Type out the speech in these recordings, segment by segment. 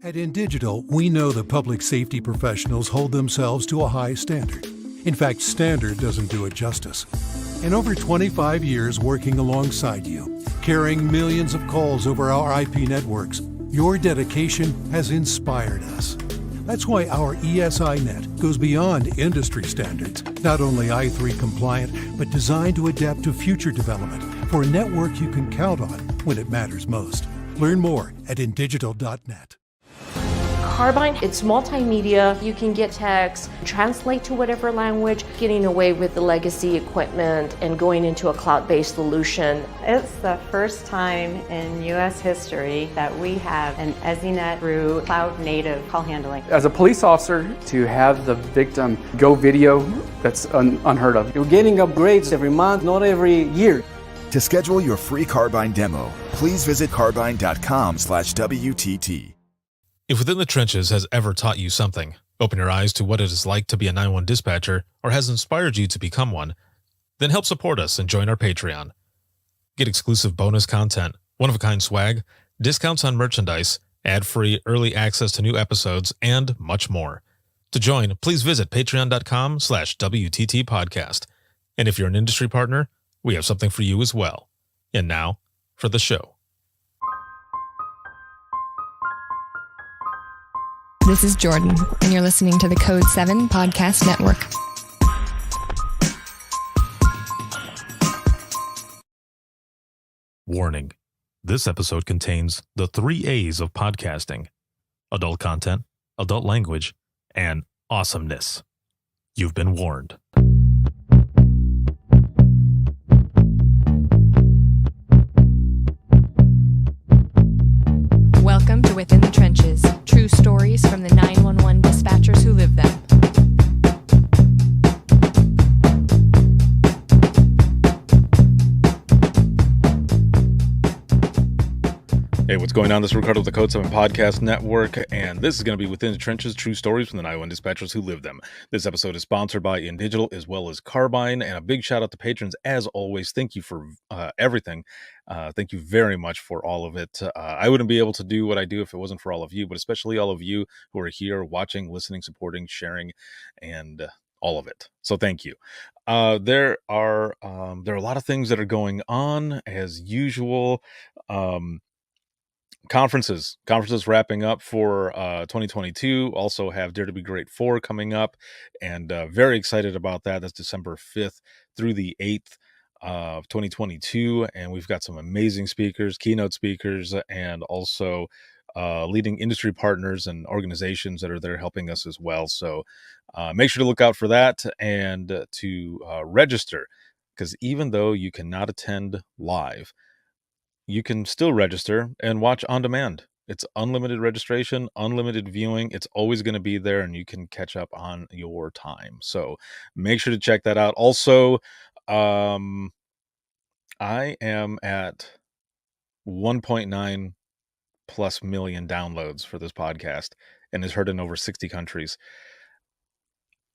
At InDigital, we know the public safety professionals hold themselves to a high standard. In fact, standard doesn't do it justice. In over 25 years working alongside you, carrying millions of calls over our IP networks, your dedication has inspired us. That's why our ESI Net goes beyond industry standards, not only i3 compliant, but designed to adapt to future development for a network you can count on when it matters most. Learn more at indigital.net. Carbine, it's multimedia. You can get text, translate to whatever language, getting away with the legacy equipment and going into a cloud-based solution. It's the first time in U.S. history that we have an EZNet through cloud-native call handling. As a police officer, to have the victim go video, that's unheard of. You're getting upgrades every month, not every year. To schedule your free Carbine demo, please visit carbine.com/WTT. If Within the Trenches has ever taught you something, open your eyes to what it is like to be a 911 dispatcher, or has inspired you to become one, then help support us and join our Patreon. Get exclusive bonus content, one-of-a-kind swag, discounts on merchandise, ad-free early access to new episodes, and much more. To join, please visit patreon.com/WTT podcast. And if you're an industry partner, we have something for you as well. And now, for the show. This is Jordan, and you're listening to the Code 7 Podcast Network. Warning. This episode contains the 3 A's of podcasting: adult content, adult language, and awesomeness. You've been warned. Welcome to Within the Trenches, true stories from the 911 dispatchers who live them. Hey, what's going on? This is Ricardo with the Code 7 Podcast Network, and this is going to be Within the Trenches, true stories from the 911 dispatchers who live them. This episode is sponsored by InDigital as well as Carbine, and a big shout out to patrons as always. Thank you for everything. Thank you very much for all of it. I wouldn't be able to do what I do if it wasn't for all of you, but especially all of you who are here watching, listening, supporting, sharing, and all of it. So thank you. There are a lot of things that are going on as usual. Conferences wrapping up for 2022. Also have Dare to Be Great 4 coming up, and very excited about that. That's December 5th through the 8th of 2022, and we've got some amazing speakers, keynote speakers, and also leading industry partners and organizations that are there helping us as well. So make sure to look out for that and to register, because even though you cannot attend live, you can still register and watch on demand. It's unlimited registration, unlimited viewing. It's always going to be there, and you can catch up on your time. So make sure to check that out. Also, I am at 1.9 plus million downloads for this podcast and is heard in over 60 countries.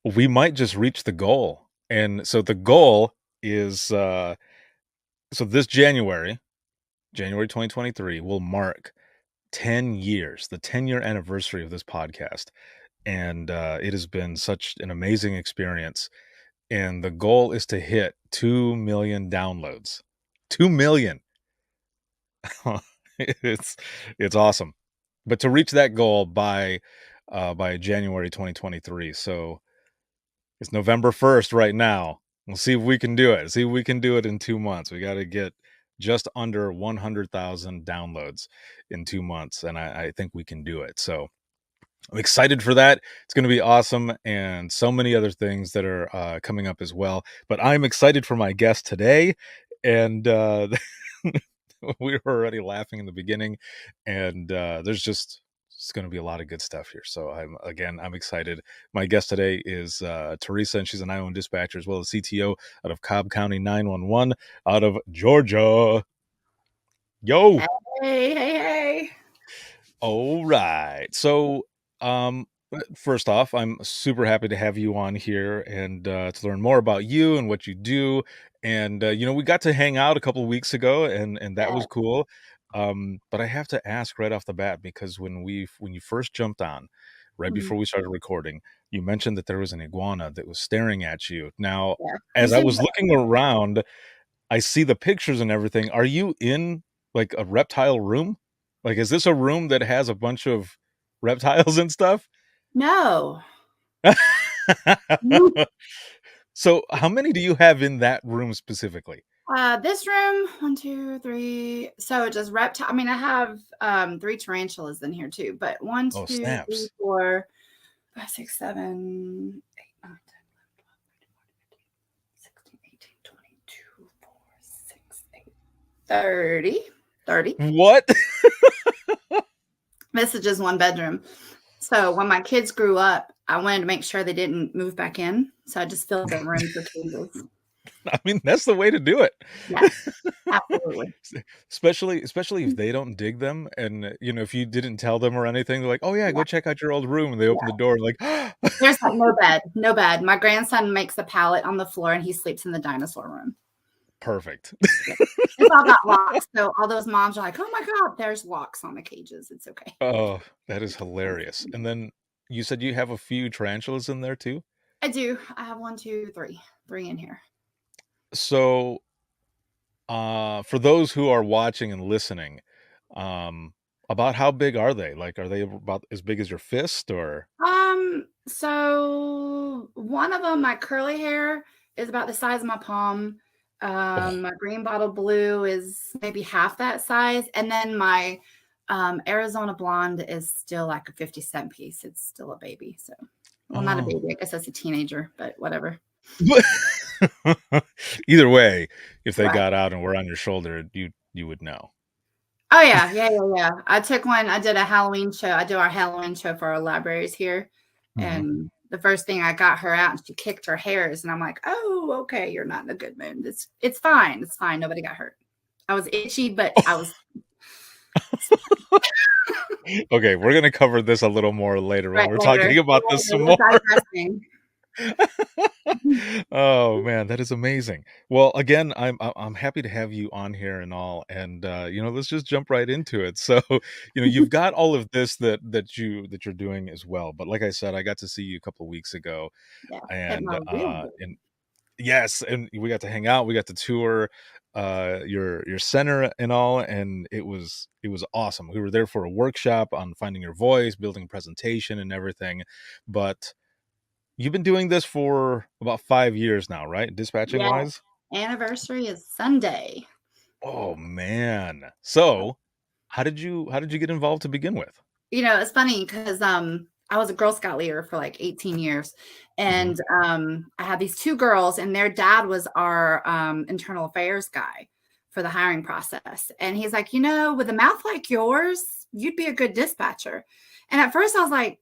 We might just reach the goal. And so the goal is, so this January 2023 will mark 10 years, the 10-year anniversary of this podcast. And it has been such an amazing experience. And the goal is to hit 2 million downloads. 2 million. It's awesome. But to reach that goal by January 2023. So it's November 1st right now. We'll see if we can do it. See if we can do it in 2 months. We got to get just under 100,000 downloads in 2 months. And I think we can do it. So I'm excited for that. It's going to be awesome. And so many other things that are coming up as well. But I'm excited for my guest today. And we were already laughing in the beginning. And there's just it's going to be a lot of good stuff here. So I'm excited. My guest today is Theresa, and she's an 911 dispatcher as well as CTO out of Cobb County 911 out of Georgia. Yo. Hey. All right. So first off, I'm super happy to have you on here and to learn more about you and what you do. And, we got to hang out a couple of weeks ago, and that was cool. But I have to ask right off the bat because when you first jumped on, right Mhm. before we started recording, you mentioned that there was an iguana that was staring at you. Now, Yeah. as He's I in was looking around, I see the pictures and everything. Are you in like a reptile room? Like, is this a room that has a bunch of reptiles and stuff? No. Nope. So, how many do you have in that room specifically? This room, 1, 2, 3. So just reptile. I mean, I have 3 tarantulas in here too, but 1, Oh, 2, 3, snaps. 4, 5, 6, 7, 8, 9, 10, 16, 18, 22, 4, 6, 8, 30. 30. What? This is just one bedroom. So when my kids grew up, I wanted to make sure they didn't move back in. So I just filled the rooms with cages. I mean, that's the way to do it. Yes, absolutely. Especially if they don't dig them and, if you didn't tell them or anything, they're like, "Oh, yeah, Yeah, go check out your old room," and they open yeah. the door and like, There's like no bed, no bed. My grandson makes a pallet on the floor and he sleeps in the dinosaur room. "Perfect." Yeah. It's all got locks. So all those moms are like, oh my God, there's locks on the cages. It's okay. Oh, that is hilarious. And then you said you have a few tarantulas in there too? I do. I have 1, 2, 3, 3 in here. So, for those who are watching and listening, um, about how big are they? Like, are they about as big as your fist or So one of them, my curly hair is about the size of my palm. Oh, My green bottle blue is maybe half that size. And then my Arizona blonde is still like a 50-cent piece. It's still a baby. So, well, not a oh. baby. I guess that's a teenager, but whatever. Either way, if they Right. got out and were on your shoulder, you would know. Oh yeah, yeah, yeah, yeah. I took one. I did a Halloween show. I do our Halloween show for our libraries here, Mhm. and the first thing I got her out, and she kicked her hairs, and I'm like, "Oh, okay, you're not in a good mood. It's fine. It's fine. Nobody got hurt. I was itchy, but I was Okay, we're gonna cover this a little more later when right we're later. talking about this some We're more. digressing. Oh man, that is amazing. Well, again, I'm happy to have you on here and all, and let's just jump right into it. So, you've got all of this that you're doing as well. But like I said, I got to see you a couple of weeks ago, Yeah, hit and my real good. yes, and we got to hang out, we got to tour your center and all, and it was awesome. We were there for a workshop on finding your voice, building a presentation and everything. But you've been doing this for about 5 years now, right? Dispatching Yeah, wise? anniversary is Sunday. Oh man. So, how did you get involved to begin with? It's funny because I was a Girl Scout leader for like 18 years, Mhm. and I had these 2 girls, and their dad was our internal affairs guy for the hiring process. And he's like, with a mouth like yours, you'd be a good dispatcher. And at first I was like,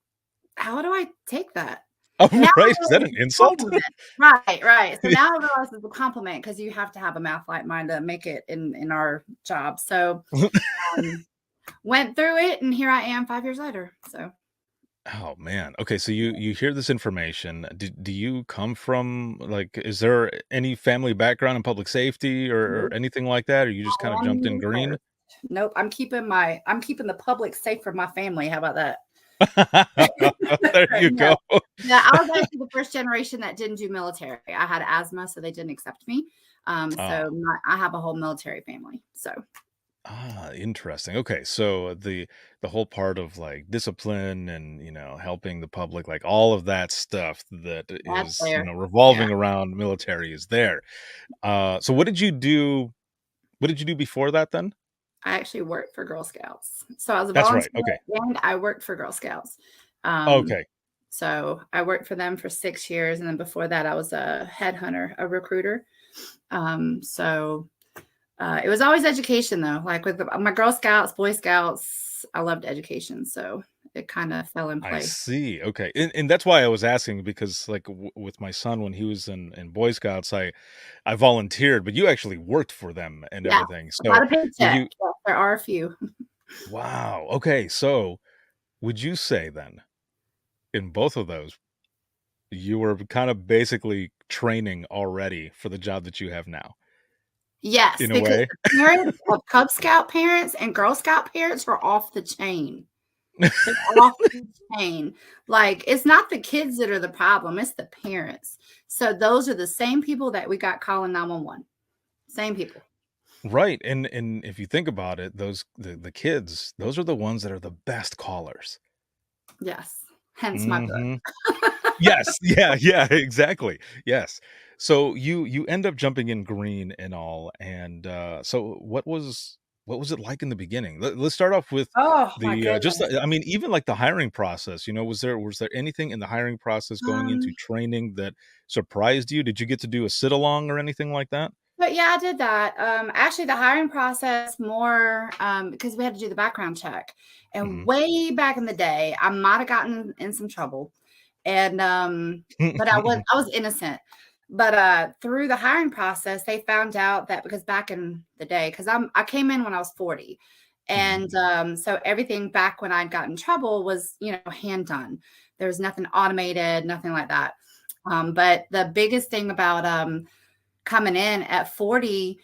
how do I take that? Oh, Now I right. Is that realize an it's a insult? compliment. Right, right. So now I realize it's a compliment because you have to have a mouth like mine to make it in our job. So um, went through it, and here I am 5 years later. So Oh man. Okay, so you hear this information. Do you come from like is there any family background in public safety or nope, anything like that? Or you just kind of jumped in family green? first. Nope, I'm keeping the public safe for my family. How about that? There you No. go. Yeah, I was actually the first generation that didn't do military. I had asthma, so they didn't accept me. Oh. I have a whole military family. So Interesting. Okay, so the whole part of like discipline and helping the public, like all of that stuff that that's is there. Yeah. revolving around military is there. So what did you do? What did you do before that then? I actually worked for Girl Scouts. So I was a That's right. volunteer Okay. and I worked for Girl Scouts. Um, Okay. so I worked for them for 6 years. And then before that, I was a headhunter, a recruiter. It was always education, though. Like with my Girl Scouts, Boy Scouts, I loved education. So it kind of fell in I place. see. Okay. And that's why I was asking because like with my son when he was in Boy Scouts, I volunteered, but you actually worked for them and Yeah. everything. I got So a would paycheck. you Yes, there are a few. wow. Okay. So would you say then in both of those you were kind of basically training already for the job that you have now? Yes, in a because way. the parents of Cub Scout parents and Girl Scout parents are off the chain. They're off the chain. Like, it's not the kids that are the problem, it's the parents. So those are the same people that we got calling 911. Same people. Right, and if you think about it, the kids, those are the ones that are the best callers. Yes. Hence my book. Mhm. Yes, yeah, yeah, exactly. Yes. So you end up jumping in green and all, and, so what was it like in the beginning? Let's start off with Oh my the, just goodness. the I mean, even, like, the hiring process, was there anything in the hiring process going into Um, training that surprised you? Did you get to do a sit along or anything like that? but yeah, I did that. Actually, the hiring process more because we had to do the background check. And Mhm. way back in the day, I might have gotten in some trouble. And but I was innocent. But through the hiring process, they found out that because back in the day, because I came in when I was 40. Mhm. And so everything back when I'd got in trouble was, hand done. There was nothing automated, nothing like that. But the biggest thing about coming in at 40,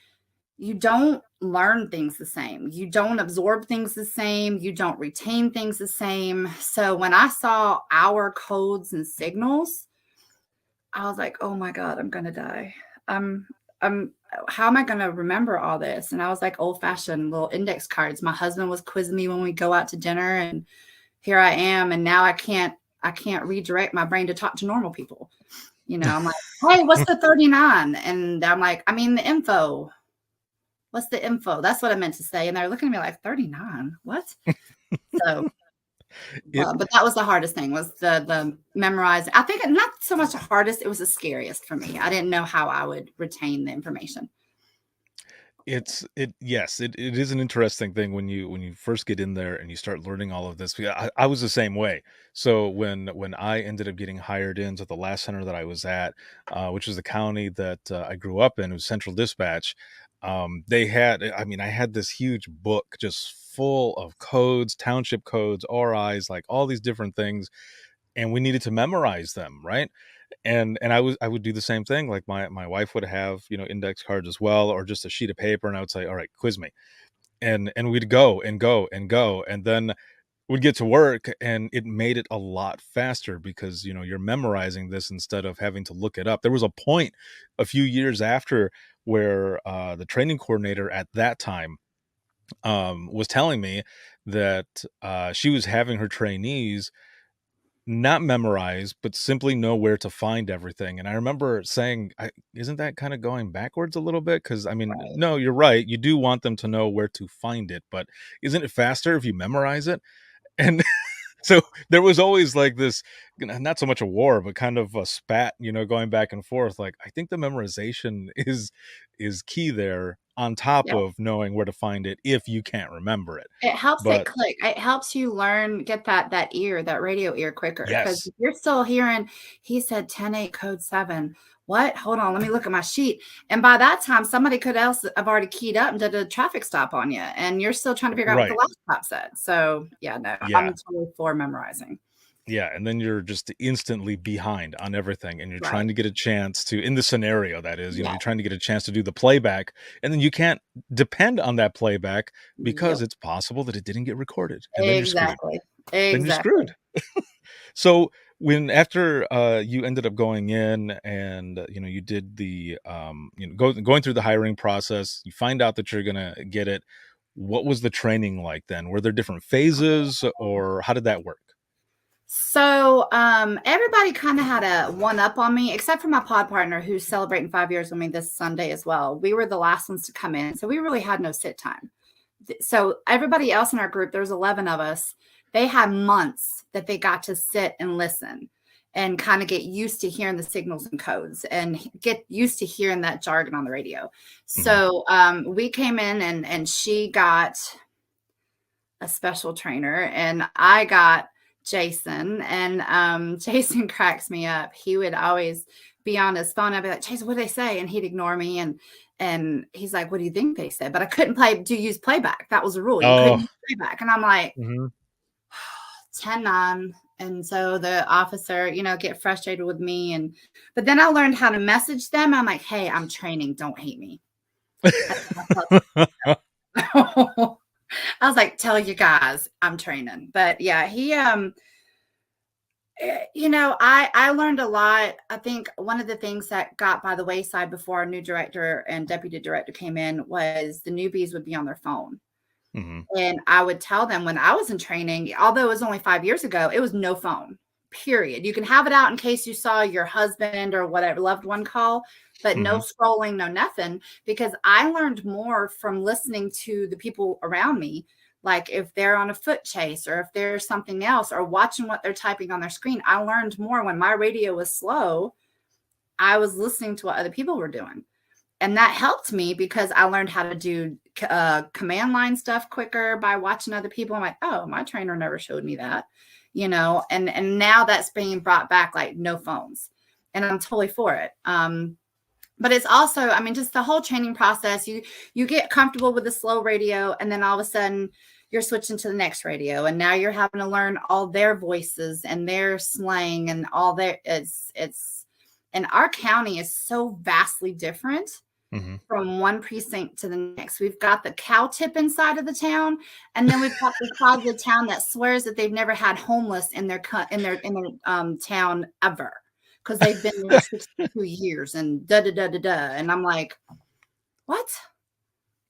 you don't learn things the same. You don't absorb things the same. You don't retain things the same. So when I saw our codes and signals, I was like, oh my God, I'm going to die. I'm, I'm, how am I going to remember all this? And I was like old fashioned little index cards. My husband was quizzing me when we go out to dinner, and here I am. And now I can't redirect my brain to talk to normal people. I'm like, hey, what's the 39? And I'm like, I mean, the info. What's the info? That's what I meant to say. And they're looking at me like, 39? What? So, It but that was the hardest thing, was the memorizing. I think not so much the hardest, it was the scariest for me. I didn't know how I would retain the information. yes, it is an interesting thing when you first get in there and you start learning all of this. Yeah, I was the same way. So when I ended up getting hired into the last center that I was at, which is the county that I grew up in, it was Central Dispatch. They had, I mean, I had this huge book just full of codes, township codes, RIs, like all these different things, and we needed to memorize them, right? And I would do the same thing. Like my wife would have, index cards as well, or just a sheet of paper, and I would say, all right, quiz me. And we'd go and go and go. And then we'd get to work, and it made it a lot faster because, you're memorizing this instead of having to look it up. There was a point a few years after where the training coordinator at that time was telling me that she was having her trainees not memorize, but simply know where to find everything. And I remember saying, isn't that kind of going backwards a little bit? Because I mean, Right. no, you're right. You do want them to know where to find it, but isn't it faster if you memorize it? And so there was always like this, not so much a war, but kind of a spat, going back and forth. Like, I think the memorization is key there, on top Yeah. of knowing where to find it if you can't remember it. It helps it But click. It helps you learn, get that ear, that radio ear quicker. Because yes, if you're still hearing, he said 10-8 code 7. What? Hold on, let me look at my sheet. And by that time, somebody could else have already keyed up and did a traffic stop on you, and you're still trying to figure out what the right. last stop said. So yeah, no, Yeah. I'm totally for memorizing. Yeah, and then you're just instantly behind on everything, and you're Right. trying to get a chance to, in the scenario that is, Yeah. you're trying to get a chance to do the playback, and then you can't depend on that playback because Yep. it's possible that it didn't get recorded, and then you're screwed. Exactly. Then you're Exactly. screwed. So when after you ended up going in and you did the going through the hiring process, you find out that you're gonna get it. What was the training like then? Were there different phases, or how did that work? So everybody kind of had a one up on me, except for my pod partner who's celebrating 5 years with me this Sunday as well. We were the last ones to come in. So we really had no sit time. So everybody else in our group, there's 11 of us, they had months that they got to sit and listen and kind of get used to hearing the signals and codes and get used to hearing that jargon on the radio. Mhm. So we came in, and she got a special trainer, and I got Jason. And Jason cracks me up. He would always be on his phone. I'd be like, Jason, what did they say? And he'd ignore me. And he's like, what do you think they said? But I couldn't use playback. That was a rule. You couldn't Oh. use playback. And I'm like, Mhm. 10-9. And so the officer, get frustrated with me. But then I learned how to message them. I'm like, hey, I'm training. Don't hate me. I was like, tell you guys I'm training. But yeah, he I learned a lot. I think one of the things that got by the wayside before our new director and deputy director came in was the newbies would be on their phone. And I would tell them when I was in training, although it was only 5 years ago, it was no phone, period. You can have it out in case you saw your husband or whatever loved one call, but no scrolling, no nothing, because I learned more from listening to the people around me. Like if they're on a foot chase or if there's something else or watching what they're typing on their screen, I learned more when my radio was slow. I was listening to what other people were doing. And that helped me because I learned how to do command line stuff quicker by watching other people. I'm like, oh, my trainer never showed me that, and now that's being brought back, like no phones, and I'm totally for it. But it's also, I mean, just the whole training process, you get comfortable with the slow radio, and then all of a sudden you're switching to the next radio, and now you're having to learn all their voices and their slang and all their, and our county is so vastly different from one precinct to the next. We've got the cow tip inside of the town, and then we've got the side of the town that swears that they've never had homeless in their town ever because they've been there 62 years and da da da da da. And I'm like, what?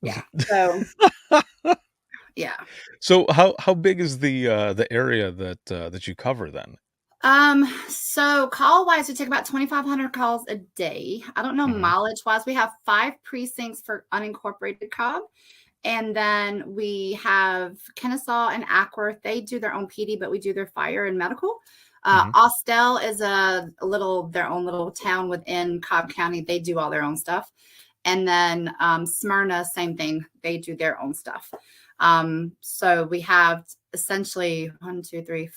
Yeah. So yeah. So how big is the area that you cover then? So call wise, we take about 2,500 calls a day. I don't know mileage wise. We have 5 precincts for unincorporated Cobb. And then we have Kennesaw and Ackworth. They do their own PD, but we do their fire and medical. Austell is their own little town within Cobb County. They do all their own stuff. And then Smyrna, same thing. They do their own stuff. So we have essentially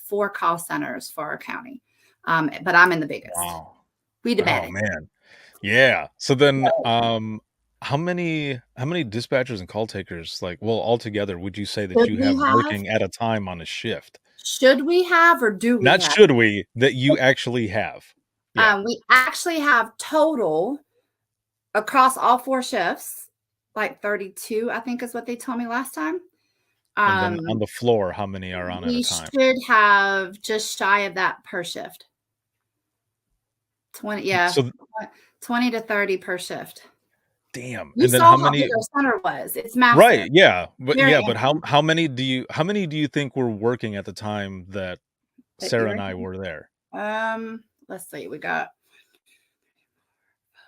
4 call centers for our county. But I'm in the biggest. Wow. We the Oh best. man. Yeah. So then how many dispatchers and call takers, like, well, altogether would you say that Should you we have have? working at a time on a shift? Should we have or do we Not have? should we, that you actually have. Yeah. We actually have total across all 4 shifts, like 32, I think is what they told me last time. And then on the floor, how many are on at We a time? should have just shy of that per shift. 20, yeah, So 20 to 30 per shift. damn. You And then saw how how many? big our center was. It's massive. Right. Yeah. But Very yeah, but empty. how many do you think were working at the time that That Sarah you're and I in? were there? Let's see. We got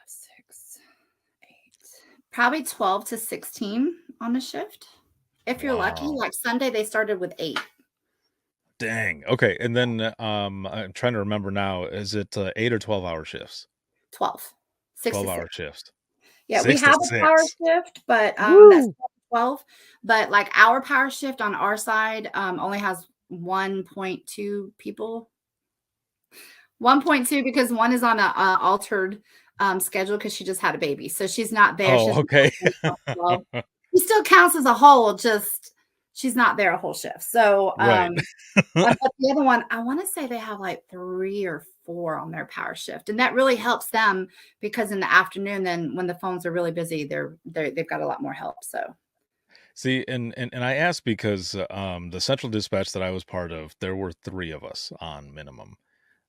6, 8, probably 12 to 16 on the shift. If you're lucky, Wow. like Sunday, they started with 8. Dang. Okay. And then I'm trying to remember now. Is it 8 or 12-hour shifts? 12. 6 to 12-hour 6. shifts. Yeah, we 6 to have a power 6. shift, but that's Woo! 12. But like our power shift on our side only has 1.2 people. 1.2 because one is on a altered schedule because she just had a baby, so she's not there. Oh, okay. She still counts as a whole, just she's not there a whole shift. So Right. but the other one, I want to say they have like 3 or 4 on their power shift, and that really helps them because in the afternoon, then when the phones are really busy, they've got a lot more help. So See, and I asked because the central dispatch that I was part of, there were 3 of us on minimum.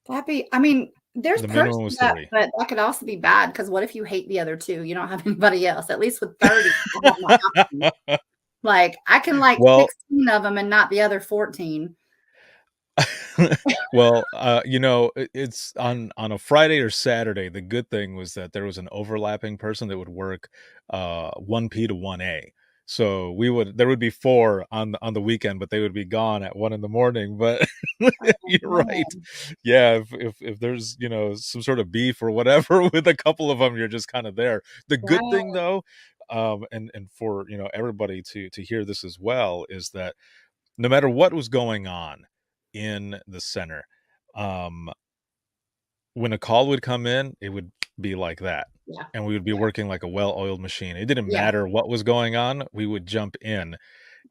I mean, there's The perks minimum to was that, 3. but that could also be bad because what if you hate the other 2? You don't have anybody else. At least with 30, I have my options. Like I can like Well, 16 of them and not the other 14. well, it's on a Friday or Saturday. The good thing was that there was an overlapping person that would work 1P to 1A. So there would be 4 on the weekend, but they would be gone at 1 in the morning. But you're right. Yeah, if there's some sort of beef or whatever with a couple of them, you're just kind of there. The good thing Right. though, and for everybody to hear this as well, is that no matter what was going on in the center, when a call would come in, it would be like that. Yeah. And we would be Yeah. working like a well-oiled machine. It didn't Yeah. matter what was going on. We would jump in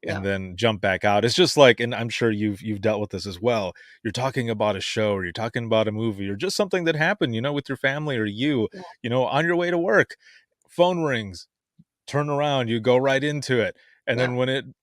Yeah. and then jump back out. It's just like, and I'm sure you've dealt with this as well. You're talking about a show or you're talking about a movie or just something that happened, with your family or you, Yeah. on your way to work. Phone rings. turn around, you go right into it. And Yeah. then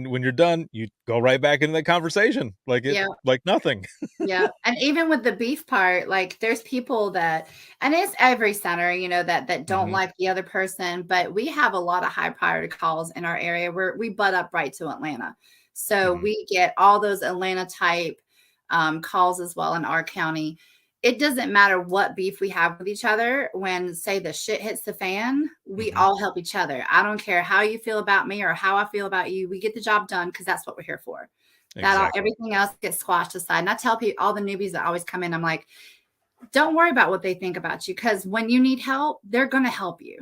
when you're done, you go right back into that conversation Yeah. like nothing. Yeah. And even with the beef part, like there's people that, and it's every center, you know, that don't Mhm. like the other person, but we have a lot of high priority calls in our area where we butt up right to Atlanta. So Mhm. we get all those Atlanta type calls as well in our county. It doesn't matter what beef we have with each other. When, say, the shit hits the fan, we Mhm. all help each other. I don't care how you feel about me or how I feel about you. We get the job done because that's what we're here for. Exactly. Everything else gets squashed aside. And I tell people, all the newbies that always come in, I'm like, don't worry about what they think about you, because when you need help, they're going to help you.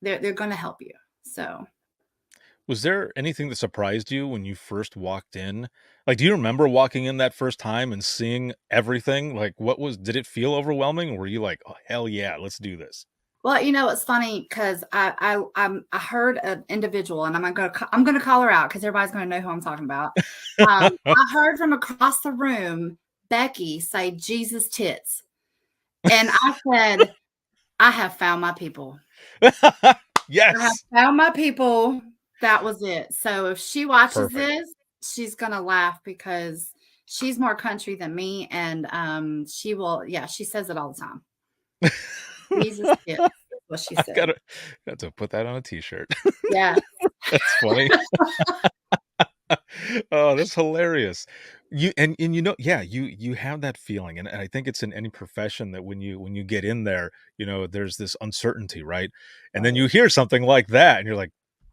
They're going to help you. So Was there anything that surprised you when you first walked in? Like, do you remember walking in that first time and seeing everything? Like, did it feel overwhelming? Or were you like, oh, hell yeah, let's do this? well, you know, it's funny because I heard an individual, and I'm gonna call her out because everybody's gonna know who I'm talking about. I heard from across the room Becky say Jesus tits, and I said, I have found my people. I have Yes. found my people. That was it. So if she watches Perfect. this, she's gonna laugh because she's more country than me, and she will. Yeah, she says it all the time. Jesus tits, is what she I said. got to put that on a t-shirt. Yeah. That's funny. Oh, that's hilarious. You know, yeah, you have that feeling, and I think it's in any profession that when you get in there, you know, there's this uncertainty, right? And then Right. you hear something like that, and you're like,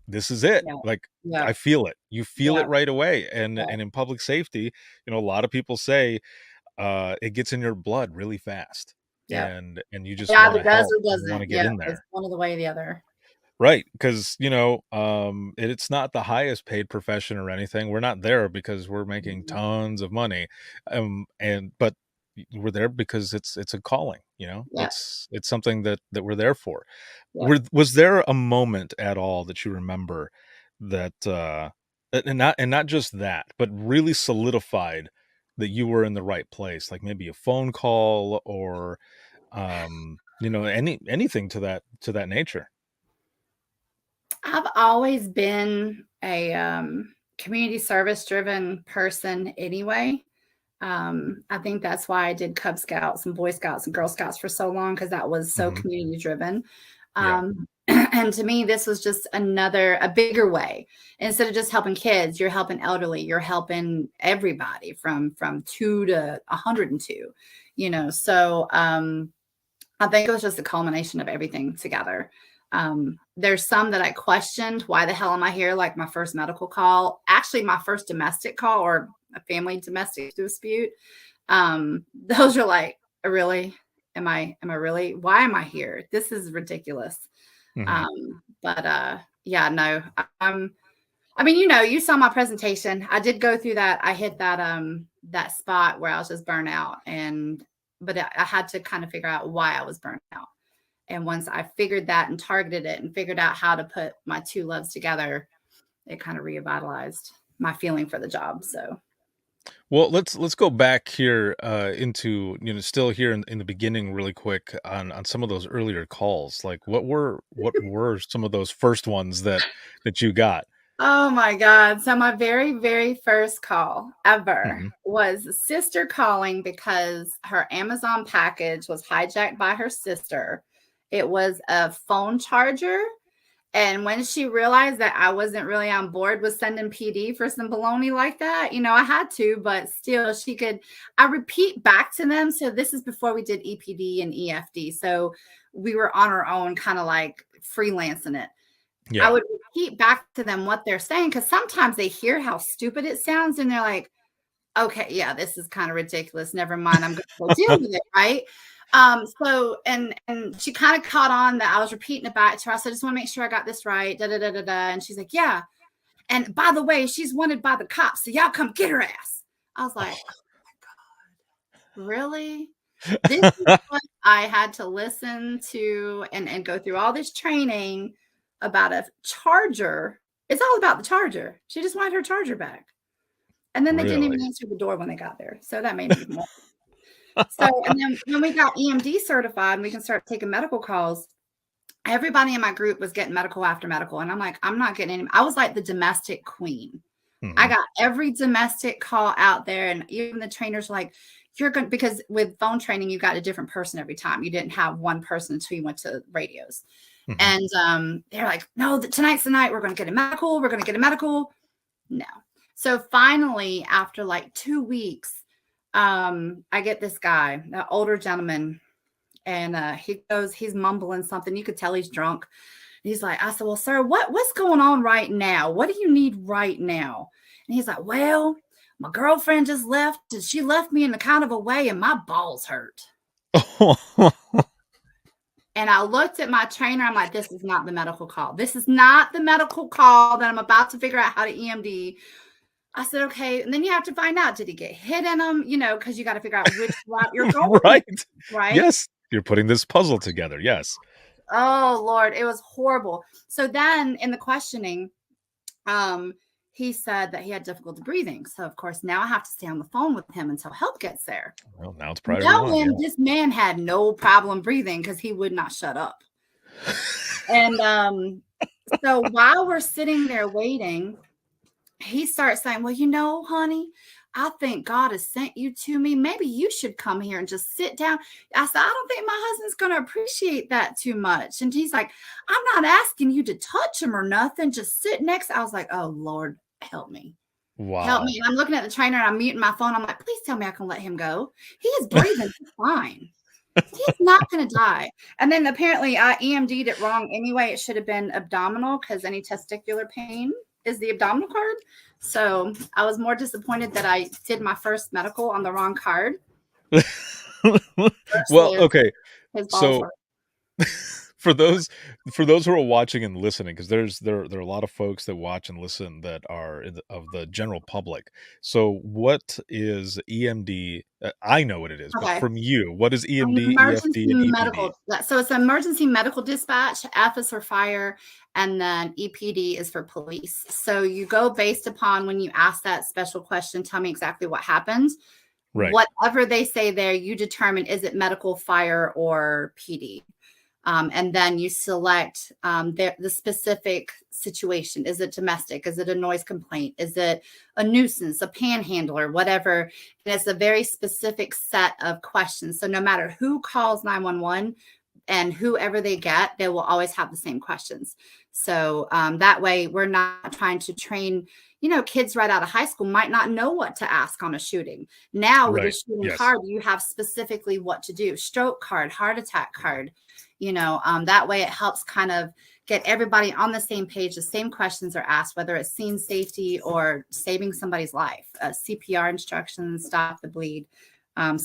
this is it. Yeah. Like, Yeah. I feel it. You feel Yeah. it right away. And Yeah. in public safety, you know, a lot of people say it gets in your blood really fast. Yeah. And you It just want either to does help. or You want to doesn't. get Yeah. in It's there. one of the way or the other. Right, because you know, it's not the highest paid profession or anything. We're not there because we're making Mhm. tons of money, but we're there because it's a calling. You know, Yeah. it's something that we're there for. Yeah. Was there a moment at all that you remember that, and not just that, but really solidified that you were in the right place? Like maybe a phone call or, you know, anything to that nature. I've always been a community service driven person anyway. I think that's why I did Cub Scouts and Boy Scouts and Girl Scouts for so long, because that was so Mhm. community driven. Yeah. And to me, this was just a bigger way. Instead of just helping kids, you're helping elderly, you're helping everybody from 2 to 102, you know. So I think it was just a culmination of everything together. There's some that I questioned. Why the hell am I here? Like my first medical call, actually my first domestic call or a family domestic dispute. Those are like, really? Am I really? Why am I here? This is ridiculous. Mhm. Yeah, no. I mean, you know, you saw my presentation. I did go through that. I hit that spot where I was just burnt out, but I had to kind of figure out why I was burnt out. And once I figured that and targeted it and figured out how to put my two loves together, it kind of revitalized my feeling for the job. So Well, let's go back here into, you know, still here in the beginning really quick on some of those earlier calls. Like what were some of those first ones that you got? oh my God. So my very, very first call ever Mhm. was sister calling because her Amazon package was hijacked by her sister. It was a phone charger. And when she realized that I wasn't really on board with sending PD for some baloney like that, you know, I had to, but still I repeat back to them. So this is before we did EPD and EFD. So we were on our own, kind of like freelancing it. I Yeah. would repeat back to them what they're saying, because sometimes they hear how stupid it sounds and they're like, okay, yeah, this is kind of ridiculous. Never mind, I'm going to go deal with it, right? So and she kind of caught on that I was repeating it back to her. So I just want to make sure I got this right. Da da da da da. And she's like, yeah. And by the way, she's wanted by the cops, so y'all come get her ass. I was like, oh my God, really? This is what I had to listen to and go through all this training about a charger. It's all about the charger. She just wanted her charger back. And then they didn't even Really? answer the door when they got there. So that made me more. So, and then when we got EMD certified and we can start taking medical calls, everybody in my group was getting medical after medical. And I'm like, I'm not getting any. I was like the domestic queen. I got every domestic call out there. And even the trainers were like, you're going to, because with phone training, you got a different person every time. You didn't have one person until you went to radios. And they're like, no, tonight's the night. We're going to get a medical. We're going to get a medical. No. So finally, after like 2 weeks, I get this guy, an older gentleman, and he's mumbling something. You could tell he's drunk. He's like, I said, well, sir, what's going on right now? What do you need right now? And he's like, well, my girlfriend just left. She left me in a kind of a way, and my balls hurt. And I looked at my trainer. I'm like, this is not the medical call. This is not the medical call that I'm about to figure out how to EMD. I said, okay. And then you have to find out, did he get hit in him? You know, because you got to figure out which route you're going. Right. Yes. You're putting this puzzle together. Yes. Oh, Lord. It was horrible. So then in the questioning, he said that he had difficulty breathing. So, of course, now I have to stay on the phone with him until help gets there. Well, now it's priority one. This man had no problem breathing because he would not shut up. And so while we're sitting there waiting, he starts saying, well, you know, honey, I think God has sent you to me. Maybe you should come here and just sit down. I said, I don't think my husband's going to appreciate that too much. And he's like, I'm not asking you to touch him or nothing. Just sit next. I was like, oh, Lord, help me. Wow. Help me. And I'm looking at the trainer and I'm muting my phone. I'm like, please tell me I can let him go. He is breathing fine. He's not going to die. And then apparently I EMD'd it wrong anyway. It should have been abdominal because any testicular pain is the abdominal card. So I was more disappointed that I did my first medical on the wrong card. Well, okay. So for those who are watching and listening, because there are a lot of folks that watch and listen that are of the general public. So what is EMD? I know what it is, but from you, what is EMD, EFD, and medical, EPD? So it's emergency medical dispatch. F is for fire, and then EPD is for police. So you go based upon when you ask that special question, tell me exactly what happened. Right. Whatever they say there, you determine, is it medical, fire, or PD? And then you select the specific situation. Is it domestic? Is it a noise complaint? Is it a nuisance, a panhandler, whatever? And it's a very specific set of questions. So no matter who calls 911 and whoever they get, they will always have the same questions. So that way we're not trying to train, kids right out of high school might not know what to ask on a shooting. Now with a shooting card, you have specifically what to do. Stroke card, heart attack card. That way it helps kind of get everybody on the same page. The same questions are asked, whether it's scene safety or saving somebody's life, CPR instructions, stop the bleed. But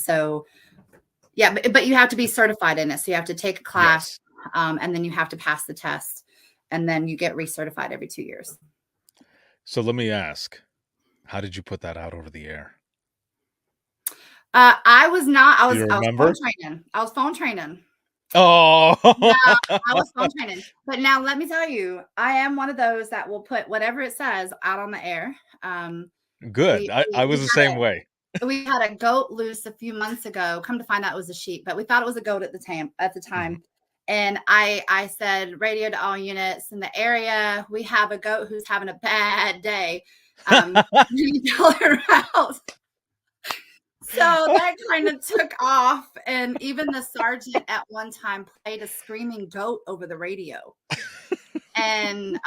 you have to be certified in it. So you have to take a class and then you have to pass the test and then you get recertified every 2 years. So let me ask, how did you put that out over the air? I was phone training. Oh, yeah, I was phone training. But now let me tell you, I am one of those that will put whatever it says out on the air. Good. I was the same way. We had a goat loose a few months ago. Come to find out it was a sheep, but we thought it was a goat at the time. Mm-hmm. And I said, radio to all units in the area. We have a goat who's having a bad day. You tell her out. So that kind of took off. And even the sergeant at one time played a screaming goat over the radio. And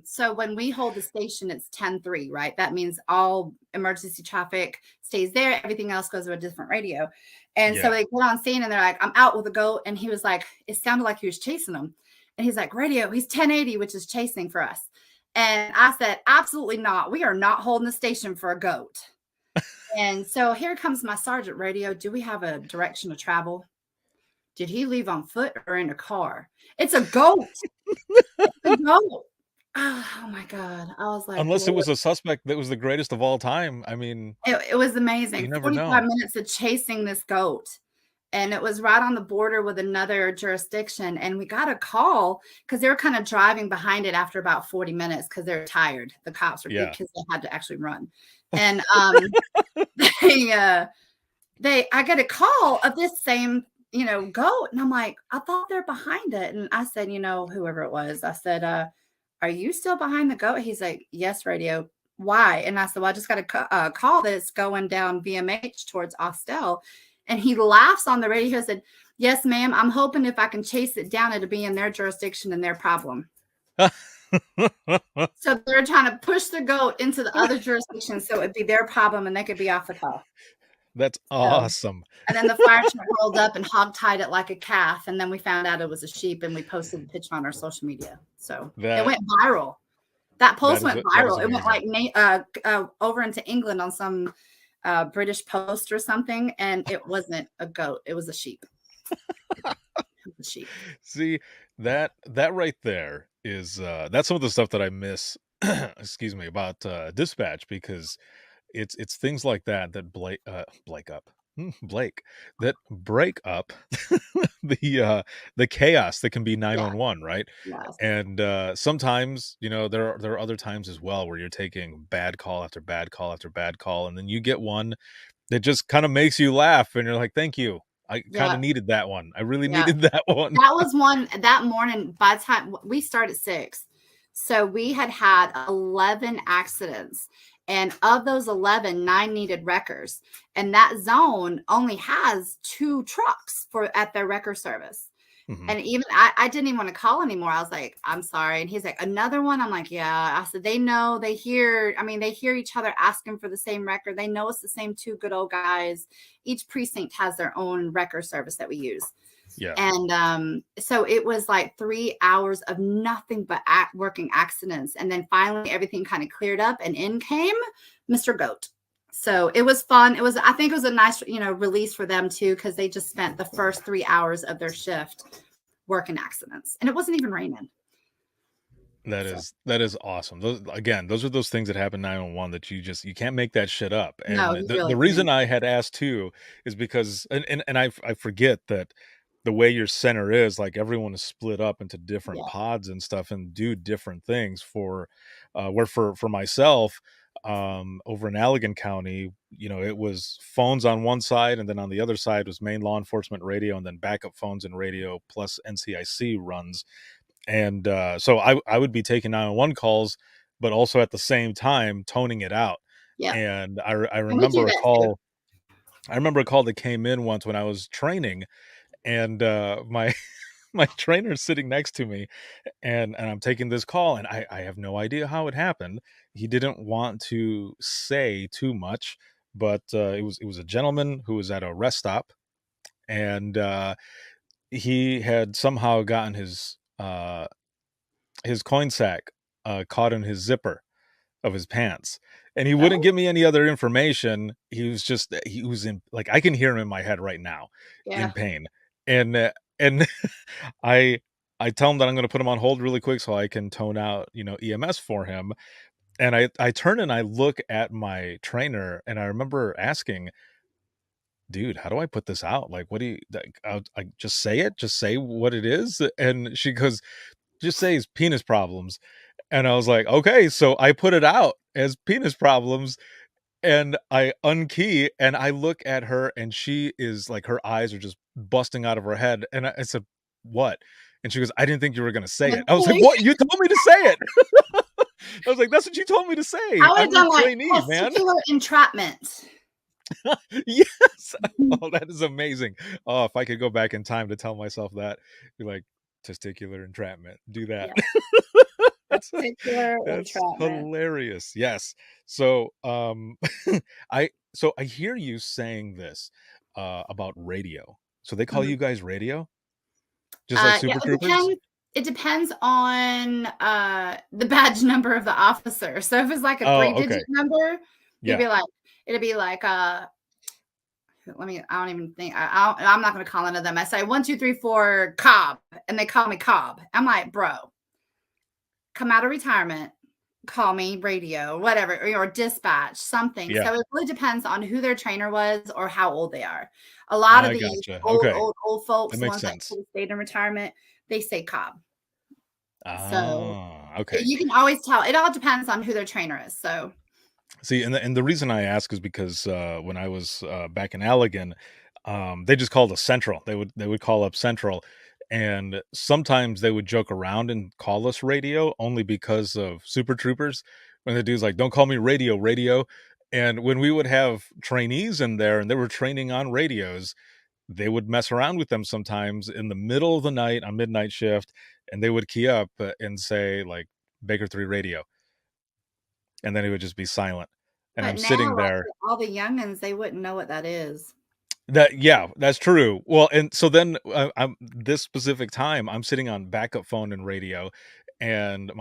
so when we hold the station, it's 10-3, right? That means all emergency traffic stays there. Everything else goes to a different radio. And so they get on scene and they're like, I'm out with a goat. And he was like, it sounded like he was chasing them. And he's like, radio, he's 1080, which is chasing for us. And I said, absolutely not. We are not holding the station for a goat. And so here comes my sergeant. Radio, do we have a direction of travel? Did he leave on foot or in a car? It's a goat. It's a goat. Oh my God. I was like, unless it was a suspect that was the greatest of all time. I mean, it was amazing. You never 45 know. minutes of chasing this goat. And it was right on the border with another jurisdiction. And we got a call because they were kind of driving behind it after about 40 minutes because they're tired. The cops were because they had to actually run. And I got a call of this same goat. And I'm like, I thought they're behind it. And I said, whoever it was, I said, are you still behind the goat? He's like, yes, radio. Why? And I said, well, I just got a call that's going down VMH towards Austell. And he laughs on the radio and said, yes, ma'am. I'm hoping if I can chase it down, it'll be in their jurisdiction and their problem. So they're trying to push the goat into the other jurisdiction so it'd be their problem and they could be off the call. That's awesome. And then the fire truck rolled up and hog-tied it like a calf. And then we found out it was a sheep and we posted the picture on our social media. So it went viral. That post went viral. It went like over into England on some British Post or something. And it wasn't a goat. It was a sheep. See, that right there is that's some of the stuff that I miss excuse me, about dispatch, because it's things like that that Blake that break up the chaos that can be 911, right? Yes. And sometimes, there are other times as well where you're taking bad call after bad call after bad call, and then you get one that just kind of makes you laugh, and you're like, thank you. I kind of needed that one. I really needed that one. That was one that morning. By the time we started at 6, so we had 11 accidents. And of those 11, 9 needed wreckers. And that zone only has 2 trucks at their wrecker service. Mm-hmm. And even I didn't even want to call anymore. I was like, I'm sorry. And he's like, another one? I'm like, yeah. I said, they know, they hear each other asking for the same wrecker. They know it's the same 2 good old guys. Each precinct has their own wrecker service that we use. Yeah. And so it was like 3 hours of nothing but working accidents. And then finally everything kind of cleared up and in came Mr. Goat. So it was fun. I think it was a nice, release for them too, because they just spent the first 3 hours of their shift working accidents, and it wasn't even raining. That is awesome. Those are those things that happen 911 that you can't make that shit up. And No, the reason I had asked too is because, and I forget that the way your center is, like, everyone is split up into different pods and stuff and do different things for myself. Over in Allegan County, it was phones on one side, and then on the other side was main law enforcement radio, and then backup phones and radio plus NCIC runs. And so I would be taking 911 calls, but also at the same time toning it out. Yeah. And I remember a call. I remember a call that came in once when I was training, and my trainer's sitting next to me, and I'm taking this call, and I have no idea how it happened. He didn't want to say too much, but it was a gentleman who was at a rest stop, and he had somehow gotten his coin sack caught in his zipper of his pants, and he wouldn't give me any other information. He was in, like, I can hear him in my head right now, in pain, and I tell him that I'm going to put him on hold really quick so I can tone out, EMS for him. And I turn and I look at my trainer, and I remember asking, dude, how do I put this out? Like, what do you, I just say it, just say what it is. And she goes, just say his penis problems. And I was like, okay. So I put it out as penis problems, and I unkey, and I look at her, and she is like, her eyes are just busting out of her head. And I said, what? And she goes, I didn't think you were going to say it. I was like, what? You told me to say it. I was like, that's what you told me to say. I'm a trainee, man. Entrapment. Yes. Oh, that is amazing. Oh, if I could go back in time to tell myself that, be like, testicular entrapment. Do that. Yeah. That's hilarious. Yes. So I hear you saying this about radio. So they call you guys radio? Just like Super Troopers? It depends on the badge number of the officer. So if it's like a 3-digit number, it'd be like I don't even think I'm not going to call into them. I say 1, 2, 3, 4 Cobb, and they call me Cobb. I'm like, bro, come out of retirement, call me radio, whatever, or dispatch, something. So it really depends on who their trainer was or how old they are. A lot of these old folks, the ones that stayed in retirement, they say Cobb. So you can always tell. It all depends on who their trainer is. So see, and the reason I ask is because when I was back in Allegan, They just called us Central. They would call up Central, and sometimes they would joke around and call us radio only because of Super Troopers. When the dude's like, "Don't call me radio, radio." And when we would have trainees in there and they were training on radios, they would mess around with them sometimes in the middle of the night on midnight shift, and they would key up and say like Baker 3 radio, and then it would just be silent. And But I'm now, sitting like, there. all the youngins, they wouldn't know what that is. That yeah, that's true. Well, and so then I'm this specific time I'm sitting on backup phone and radio, and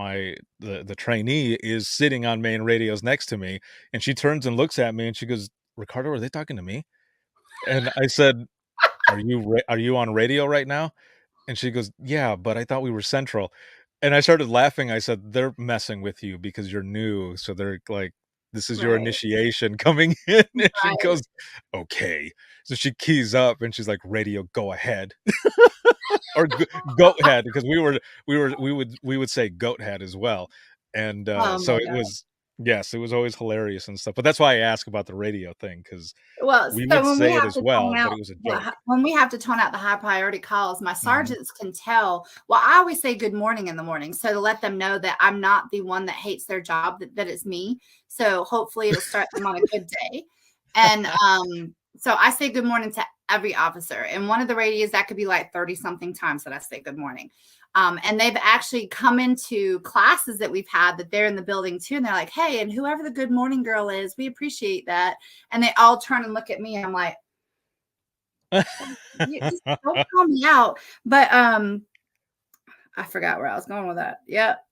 the trainee is sitting on main radios next to me, and she turns and looks at me and she goes, "Ricardo, are they talking to me?" And I said, are you on radio right now?" And she goes, "Yeah, but I thought we were Central." And I started laughing. I said, "They're messing with you because you're new. So they're like, this is your Right. initiation coming in." And she Right. goes, "Okay." So she keys up and she's like, "Radio, go ahead." Or goat head, because we would say goat head as well. And Oh so my it god. was, yes, it was always hilarious and stuff. But that's why I ask about the radio thing, because Well, we so would say it as well, but it was a joke. when we have to tone out the high priority calls, my Mhm. sergeants can tell. Well, I always say good morning in the morning, so to let them know that I'm not the one that hates their job, that it's me. So hopefully it'll start them on a good day. And so I say good morning to every officer. And one of the radios that could be like 30 something times that I say good morning. And they've actually come into classes that we've had that they're in the building too. And they're like, hey, and whoever the good morning girl is, we appreciate that. And they all turn and look at me. And I'm like, you just don't call me out. But I forgot where I was going with that. Yep.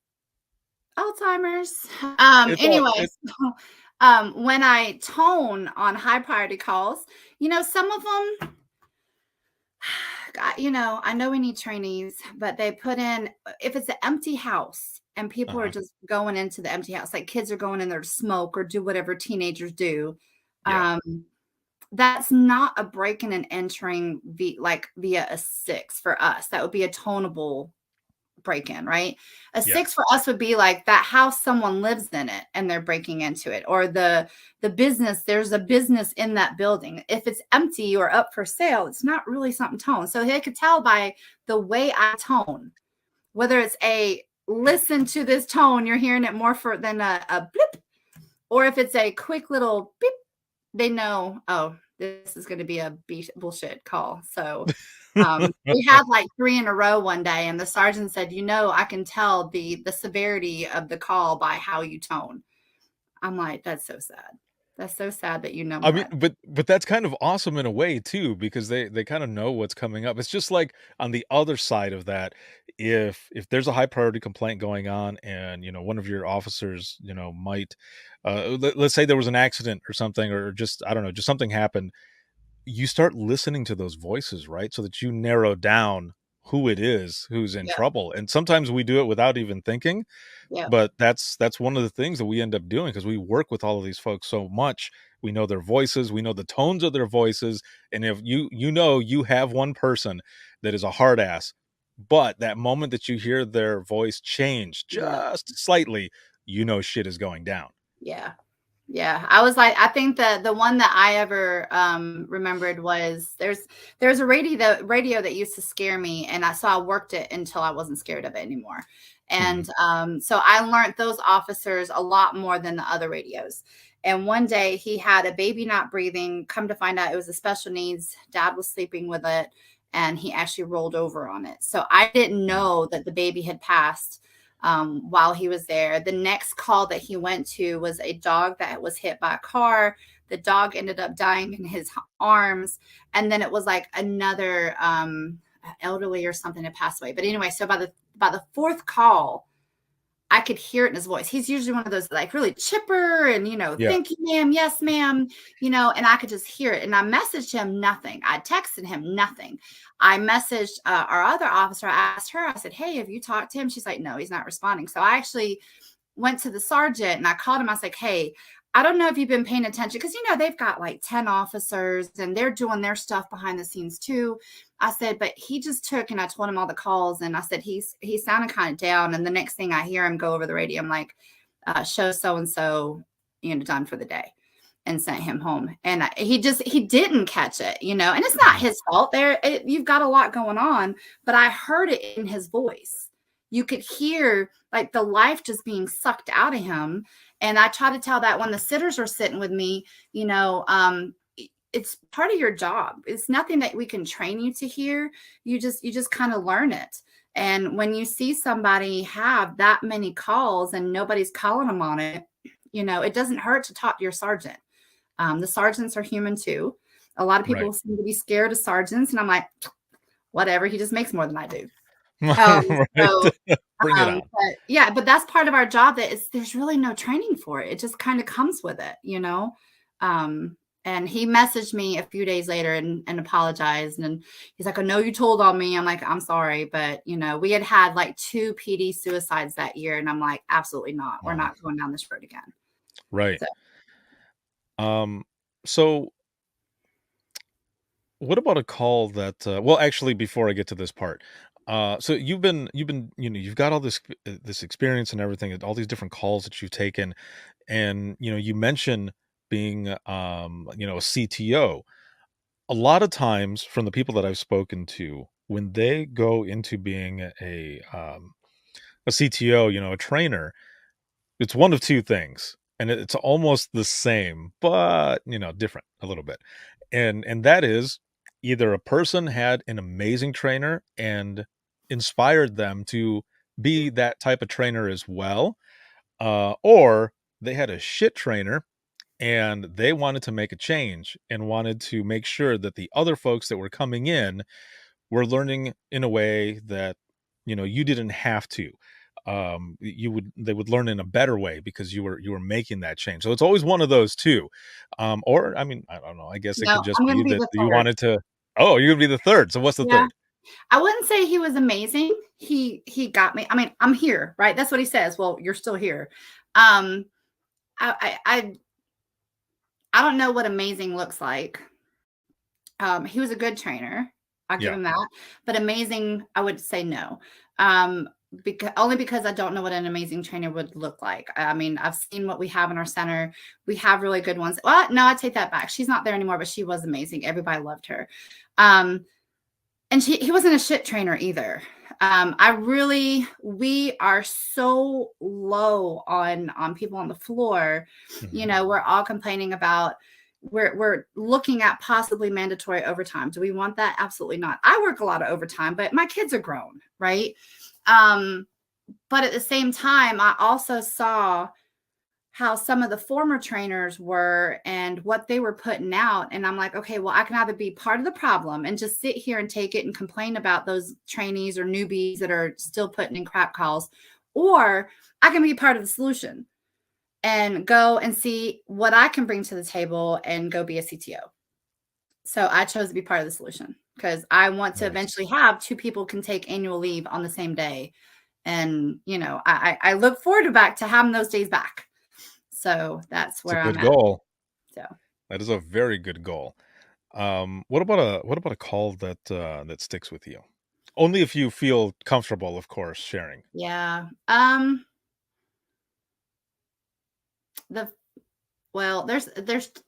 Alzheimer's. It's all Anyway, so, when I tone on high priority calls, some of them, God, I know we need trainees, but they put in, if it's an empty house and people are uh-huh. just going into the empty house, like kids are going in there to smoke or do whatever teenagers do. Yeah. Um, that's not a breaking and entering via a 6 for us. That would be a tonable break in, right? A Yeah. 6 for us would be like that house, someone lives in it and they're breaking into it, or the business, there's a business in that building. If it's empty or up for sale, it's not really something tone. So they could tell by the way I tone, whether it's a listen to this tone, you're hearing it more than a blip, or if it's a quick little beep, they know, oh, this is going to be a bullshit call. So we had like 3 in a row one day, and the sergeant said, I can tell the severity of the call by how you tone. I'm like, that's so sad. That's so sad that you know I mean, that. but that's kind of awesome in a way too, because they kind of know what's coming up. It's just like on the other side of that, if there's a high priority complaint going on, and one of your officers, might, let's say there was an accident or something, or just I don't know, just something happened. You start listening to those voices, right? So that you narrow down who it is who's in Yeah. trouble. And sometimes we do it without even thinking, Yeah. but that's one of the things that we end up doing, because we work with all of these folks so much. We know their voices, we know the tones of their voices, and if you have one person that is a hard ass, but that moment that you hear their voice change Yeah. just slightly, shit is going down. Yeah. Yeah, I was like, I think the one that I ever remembered was there's a radio that used to scare me, and I worked it until I wasn't scared of it anymore. And Mhm. so I learned those officers a lot more than the other radios. And one day he had a baby not breathing. Come to find out, it was a special needs. Dad was sleeping with it, and he actually rolled over on it. So I didn't Mhm. know that the baby had passed while he was there. The next call that he went to was a dog that was hit by a car. The dog ended up dying in his arms. And then it was like another elderly or something that passed away. But anyway, so by the fourth call, I could hear it in his voice. He's usually one of those like really chipper and, Yeah. thank you, ma'am. Yes, ma'am. And I could just hear it. And I messaged him nothing. I texted him nothing. I messaged our other officer. I asked her, I said, hey, have you talked to him? She's like, no, he's not responding. So I actually went to the sergeant and I called him. I was like, hey, I don't know if you've been paying attention because, they've got like 10 officers and they're doing their stuff behind the scenes too. I said, but he just took, and I told him all the calls, and I said, he sounded kind of down. And the next thing I hear him go over the radio, I'm like, show so-and-so, done for the day. and sent him home. And he didn't catch it, you know, and it's not his fault there. You've got a lot going on, but I heard it in his voice. You could hear like the life just being sucked out of him. And I try to tell that when the sitters are sitting with me, you know, it's part of your job. It's nothing that we can train you to hear. You just kind of learn it. And when you see somebody have that many calls and nobody's calling them on it, you know, it doesn't hurt to talk to your sergeant. The sergeants are human too. A lot of people seem to be scared of sergeants, and I'm like, whatever. He just makes more than I do. So, Bring it on. but yeah, but that's part of our job. There's really no training for it. It just kind of comes with it, you know. And he messaged me a few days later and apologized. And he's like, I know you told on me. I'm like, I'm sorry. But, you know, we had like 2 PD suicides that year. And I'm like, absolutely not. We're not going down this road again. Right. So what about a call that, well, actually, before I get to this part, so you've been, you know, you've got all this experience and everything, all these different calls that you've taken. And, you know, you mentioned being, you know, a CTO. A lot of times from the people that I've spoken to, when they go into being a CTO, you know, a trainer, it's one of 2 things, and it's almost the same, but, you know, different a little bit. And that is either a person had an amazing trainer and inspired them to be that type of trainer as well, or they had a shit trainer and they wanted to make a change and wanted to make sure that the other folks that were coming in were learning in a way that, you know, you didn't have to. They would learn in a better way because you were making that change. So it's always one of those 2. Or I mean, I don't know. I guess it No, could just I'm be going to be that the you third. wanted to. Oh, you're gonna be the third. So what's the Yeah. third? I wouldn't say he was amazing. He got me. I mean, I'm here, right? That's what he says. Well, you're still here. I don't know what amazing looks like. He was a good trainer. I'll give Yeah. him that. But amazing, I would say no. Because I don't know what an amazing trainer would look like. I mean, I've seen what we have in our center. We have really good ones. Well, no, I take that back. She's not there anymore, but she was amazing. Everybody loved her. And he wasn't a shit trainer either. We are so low on people on the floor. You know, we're all complaining about, we're looking at possibly mandatory overtime. Do we want that? Absolutely not. I work a lot of overtime, but my kids are grown, right? But at the same time, I also saw how some of the former trainers were and what they were putting out. And I'm like, okay, well, I can either be part of the problem and just sit here and take it and complain about those trainees or newbies that are still putting in crap calls, or I can be part of the solution and go and see what I can bring to the table and go be a CTO. So I chose to be part of the solution because I want to eventually have 2 people can take annual leave on the same day. And, you know, I look forward to having those days back. So that's where I'm It's a at. good goal. So That is a very good goal. What about a call that that sticks with you? Only if you feel comfortable, of course, sharing. yeah. There's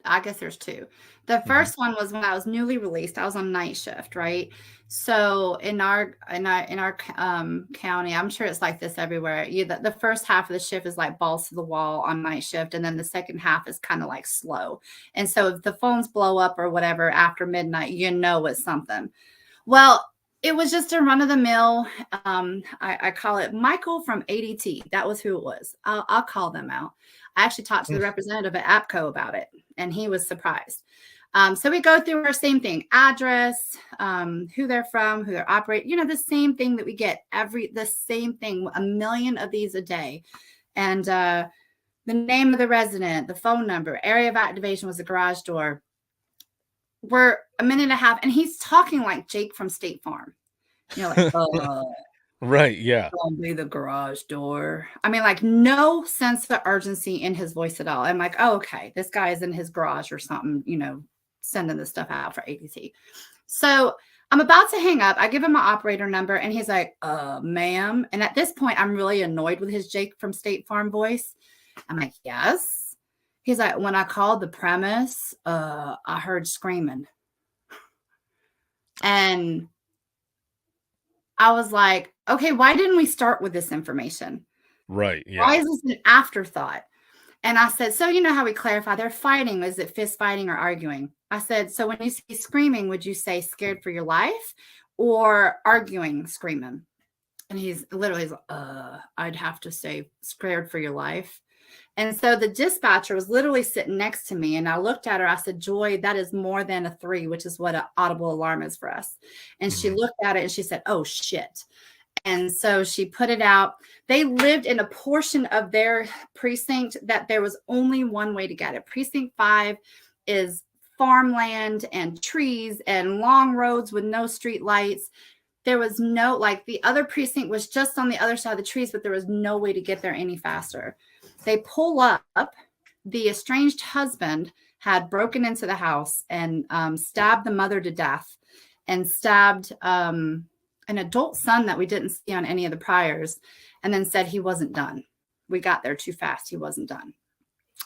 I guess there's 2. The first one was when I was newly released. I was on night shift, right? So in our county, I'm sure it's like this everywhere. The first half of the shift is like balls to the wall on night shift, and then the second half is kind of like slow. And so if the phones blow up or whatever after midnight, you know it's something. Well, it was just a run of the mill. I call it Michael from ADT. That was who it was. I'll call them out. I actually talked to the representative at AppCo about it, and he was surprised. So we go through our same thing: address, who they're from, who they're operating. You know, the same thing that we get the same thing, a million of these a day, and the name of the resident, the phone number, area of activation was the garage door. We're a minute and a half, and he's talking like Jake from State Farm. You're like, Right, yeah. Don't be the garage door. I mean, like, no sense of urgency in his voice at all. I'm like, oh, okay, this guy is in his garage or something, you know, sending this stuff out for ADT. So I'm about to hang up. I give him my operator number, and he's like, ma'am. And at this point, I'm really annoyed with his Jake from State Farm voice. I'm like, yes. He's like, when I called the premise, I heard screaming. And I was like, okay, why didn't we start with this information? Right. Why Yeah. is this an afterthought? And I said, so you know how we clarify they're fighting. Is it fist fighting or arguing? I said, so when you say screaming, would you say scared for your life or arguing, screaming? And he's literally, I'd have to say scared for your life. And so the dispatcher was literally sitting next to me. And I looked at her. I said, Joy, that is more than a 3, which is what an audible alarm is for us. And she looked at it and she said, oh, shit. And so she put it out. They lived in a portion of their precinct that there was only one way to get it. Precinct 5 is farmland and trees and long roads with no street lights. There was no, like the other precinct was just on the other side of the trees, but there was no way to get there any faster. They pull up. The estranged husband had broken into the house and stabbed the mother to death and stabbed an adult son that we didn't see on any of the priors, and then said he wasn't done. We got there too fast. He wasn't done.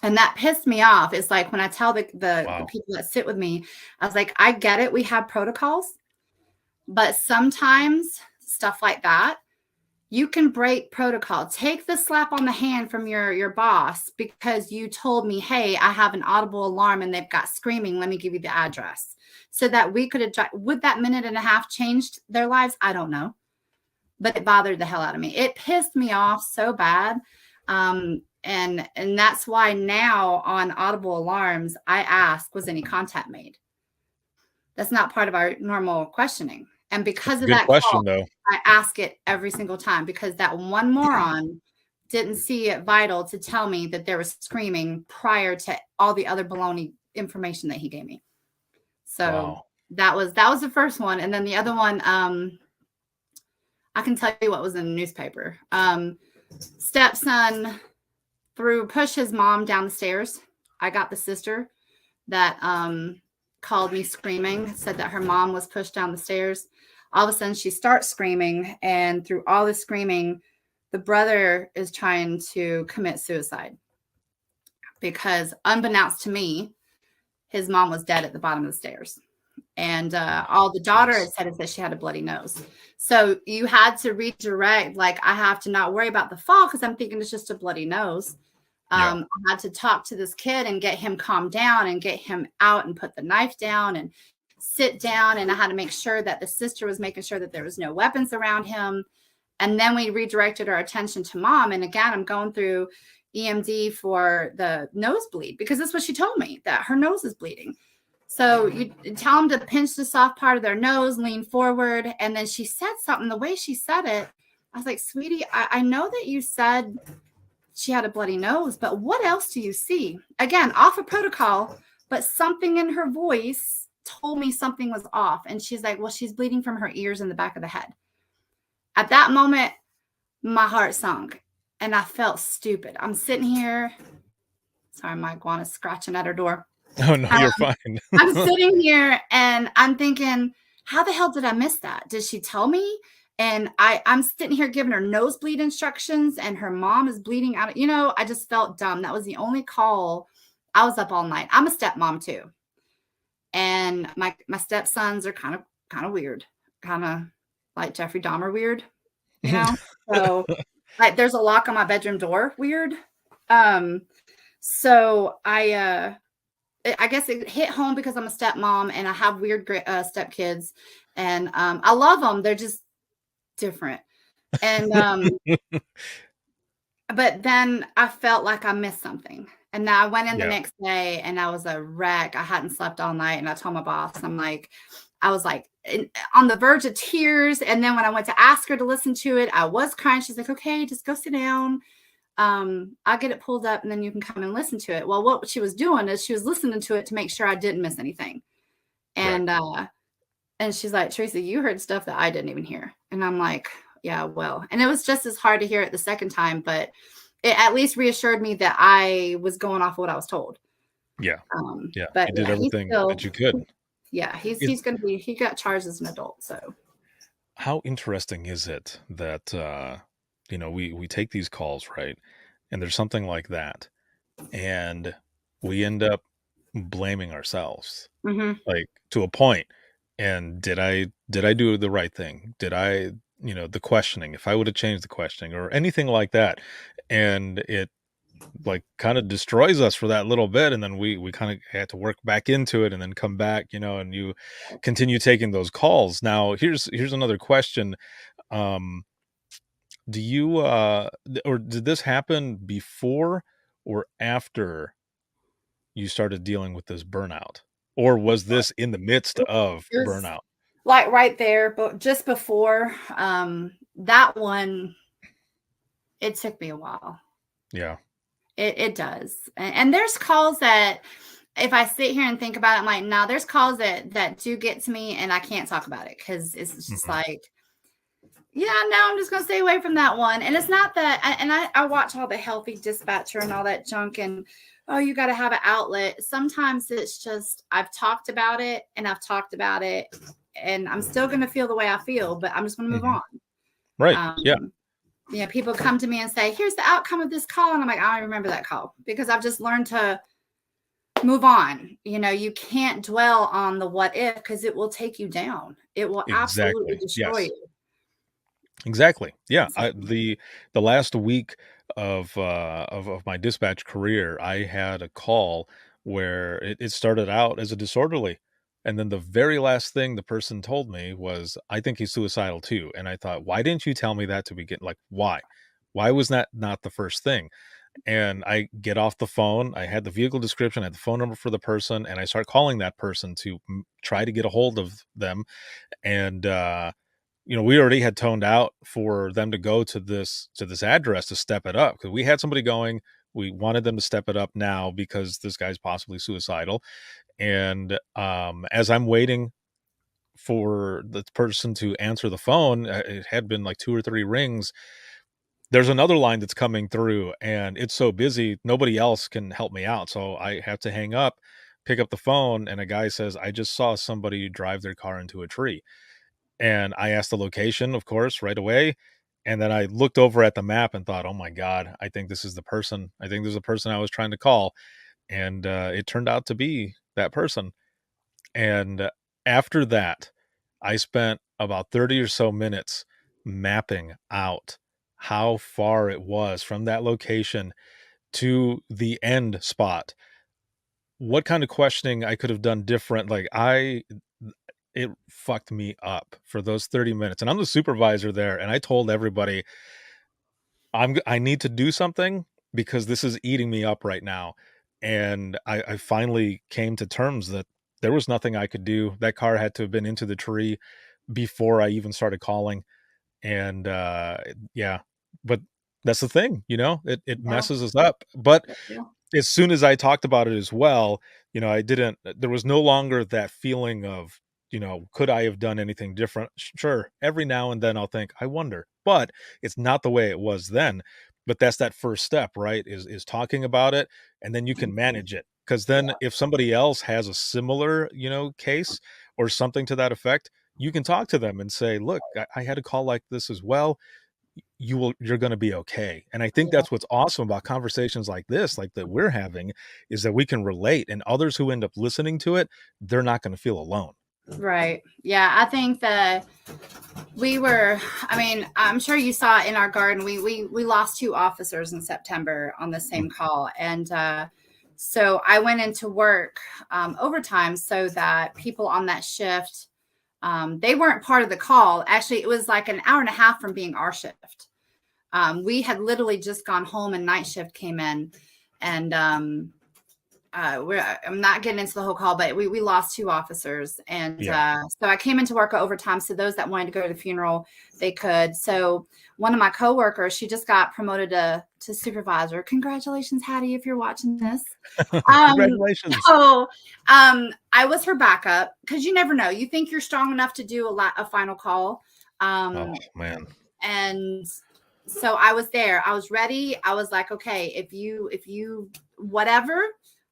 And that pissed me off. It's like when I tell the people that sit with me, I was like, I get it. We have protocols, but sometimes stuff like that, you can break protocol. Take the slap on the hand from your boss because you told me, hey, I have an audible alarm and they've got screaming. Let me give you the address. So that we could adjust. Would that minute and a half changed their lives? I don't know. But it bothered the hell out of me. It pissed me off so bad. And that's why now on audible alarms, I ask, was any contact made? That's not part of our normal questioning. And because of that question, though, I ask it every single time because that one moron didn't see it vital to tell me that there was screaming prior to all the other baloney information that he gave me. So that was the first one. And then the other one, I can tell you what was in the newspaper. Stepson pushed his mom down the stairs. I got the sister that called me screaming, said that her mom was pushed down the stairs. All of a sudden she starts screaming, and through all the screaming, the brother is trying to commit suicide because unbeknownst to me, his mom was dead at the bottom of the stairs. And all the daughter had said is that she had a bloody nose. So you had to redirect, like, I have to not worry about the fall because I'm thinking it's just a bloody nose. I had to talk to this kid and get him calmed down and get him out and put the knife down and sit down. And I had to make sure that the sister was making sure that there was no weapons around him. And then we redirected our attention to mom. And again, I'm going through EMD for the nosebleed because that's what she told me, that her nose is bleeding. So you tell them to pinch the soft part of their nose, lean forward. And then she said something, the way she said it, I was like, sweetie, I know that you said she had a bloody nose, but what else do you see? Again, off of protocol, but something in her voice told me something was off. And she's like, well, she's bleeding from her ears and the back of the head. At that moment, my heart sunk and I felt stupid. I'm sitting here. Sorry, my iguana's scratching at her door. Oh, no, you're fine. I'm sitting here and I'm thinking, how the hell did I miss that? Did she tell me? And I'm sitting here giving her nosebleed instructions and her mom is bleeding out. I just felt dumb. That was the only call. I was up all night. I'm a stepmom too. And my stepsons are kind of weird, kind of like Jeffrey Dahmer weird, So like there's a lock on my bedroom door weird. So I guess it hit home because I'm a stepmom and I have weird stepkids and I love them. They're just different. And but then I felt like I missed something. And now I went in the next day and I was a wreck. I hadn't slept all night. And I told my boss, I was like on the verge of tears. And then when I went to ask her to listen to it, I was crying. She's like, okay, just go sit down. I'll get it pulled up and then you can come and listen to it. Well, what she was doing is she was listening to it to make sure I didn't miss anything. And, and she's like, Theresa, you heard stuff that I didn't even hear. And I'm like, yeah, well, and it was just as hard to hear it the second time, but it at least reassured me that I was going off of what I was told. Yeah. But you did everything that you could. Yeah. He got charged as an adult. So how interesting is it that, we take these calls, right? And there's something like that. And we end up blaming ourselves, Hmm. like, to a point. And did I do the right thing? Did I, the questioning, if I would have changed the questioning or anything like that. And it, like, kind of destroys us for that little bit, and then we kind of had to work back into it and then come back, and you continue taking those calls. Now, here's another question. Um, do you or did this happen before or after you started dealing with this burnout? Or was this in the midst of It was burnout? like right there, but just before that one, it took me a while. Yeah. It does. And there's calls that if I sit here and think about it, I'm like, no, there's calls that do get to me and I can't talk about it because it's just Mhm. like, yeah, no, I'm just gonna stay away from that one. And it's not that I watch all the healthy dispatcher and all that junk and oh, you gotta have an outlet. Sometimes it's just I've talked about it and I've talked about it and I'm still gonna feel the way I feel, but I'm just gonna move Mhm. on. Right. Yeah. Um, people come to me and say, here's the outcome of this call. And I'm like, I don't remember that call because I've just learned to move on. You can't dwell on the what if because it will take you down. It will absolutely Exactly. destroy Yes. you. Exactly. Yeah. So, The last week of my dispatch career, I had a call where it started out as a disorderly. And then the very last thing the person told me was, I think he's suicidal too. And I thought, why didn't you tell me that to begin? Like, why? Why was that not the first thing? And I get off the phone. I had the vehicle description, I had the phone number for the person, and I start calling that person to try to get a hold of them. And we already had toned out for them to go to this address to step it up because we had somebody going. We wanted them to step it up now because this guy's possibly suicidal. And as I'm waiting for the person to answer the phone, it had been like 2 or 3 rings. There's another line that's coming through, and it's so busy, nobody else can help me out. So I have to hang up, pick up the phone, and a guy says, I just saw somebody drive their car into a tree. And I asked the location, of course, right away. And then I looked over at the map and thought, oh my God, I think this is the person. I think there's a person I was trying to call. And it turned out to be that person. And after that, I spent about 30 or so minutes mapping out how far it was from that location to the end spot. What kind of questioning I could have done different. Like, it fucked me up for those 30 minutes. And I'm the supervisor there. And I told everybody, I need to do something because this is eating me up right now. And I finally came to terms that there was nothing I could do. That car had to have been into the tree before I even started calling. And yeah, but that's the thing, it yeah, messes us up. But yeah, as soon as I talked about it as well, I didn't there was no longer that feeling of, could I have done anything different? Sure. Every now and then I'll think, I wonder, but it's not the way it was then. But that's that first step, right? Is talking about it, and then you can manage it. Because then if somebody else has a similar, case or something to that effect, you can talk to them and say, look, I had a call like this as well. You're going to be okay. And I think yeah. that's what's awesome about conversations like this, like that we're having, is that we can relate, and others who end up listening to it, they're not going to feel alone. Right. Yeah. I think that I'm sure you saw in our garden, we lost 2 officers in September on the same call. And so I went into work overtime so that people on that shift, they weren't part of the call. Actually, it was like an hour and a half from being our shift. We had literally just gone home and night shift came in. And I'm not getting into the whole call, but we lost 2 officers. And Yeah. so I came into work overtime. So those that wanted to go to the funeral, they could. So one of my coworkers, she just got promoted to supervisor. Congratulations, Hattie, if you're watching this. Congratulations. So I was her backup because you never know. You think you're strong enough to do a final call. Oh man. And so I was there. I was ready. I was like, okay, if you whatever,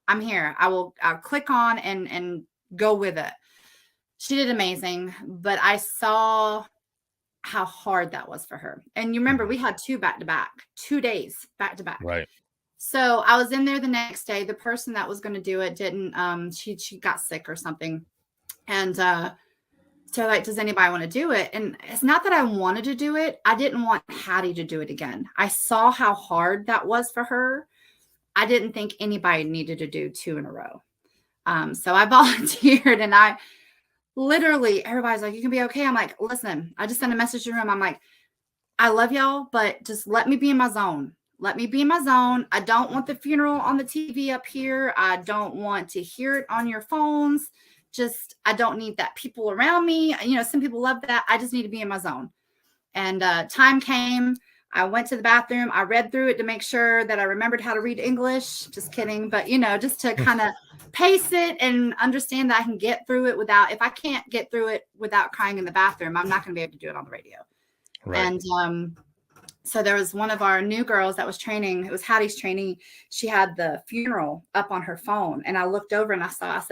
I'm here. I'll click on and go with it. She did amazing, but I saw how hard that was for her. And you remember we had 2 back-to-back, 2 days back-to-back. Right. So I was in there the next day. The person that was going to do it didn't, she got sick or something. And so like, does anybody want to do it? And it's not that I wanted to do it. I didn't want Hattie to do it again. I saw how hard that was for her. I didn't think anybody needed to do 2 in a row. So I volunteered, and I literally, everybody's like, you can be okay. I'm like, listen, I just sent a message to the room. I'm like, I love y'all, but just let me be in my zone. Let me be in my zone. I don't want the funeral on the TV up here. I don't want to hear it on your phones. Just, I don't need that people around me. You know, some people love that. I just need to be in my zone. And time came. I went to the bathroom. I read through it to make sure that I remembered how to read English. Just kidding. But, you know, just to kind of pace it and understand that I can get through it without, if I can't get through it without crying in the bathroom, I'm not going to be able to do it on the radio. Right. And so there was one of our new girls that was training. It was Hattie's training. She had the funeral up on her phone. And I looked over and I asked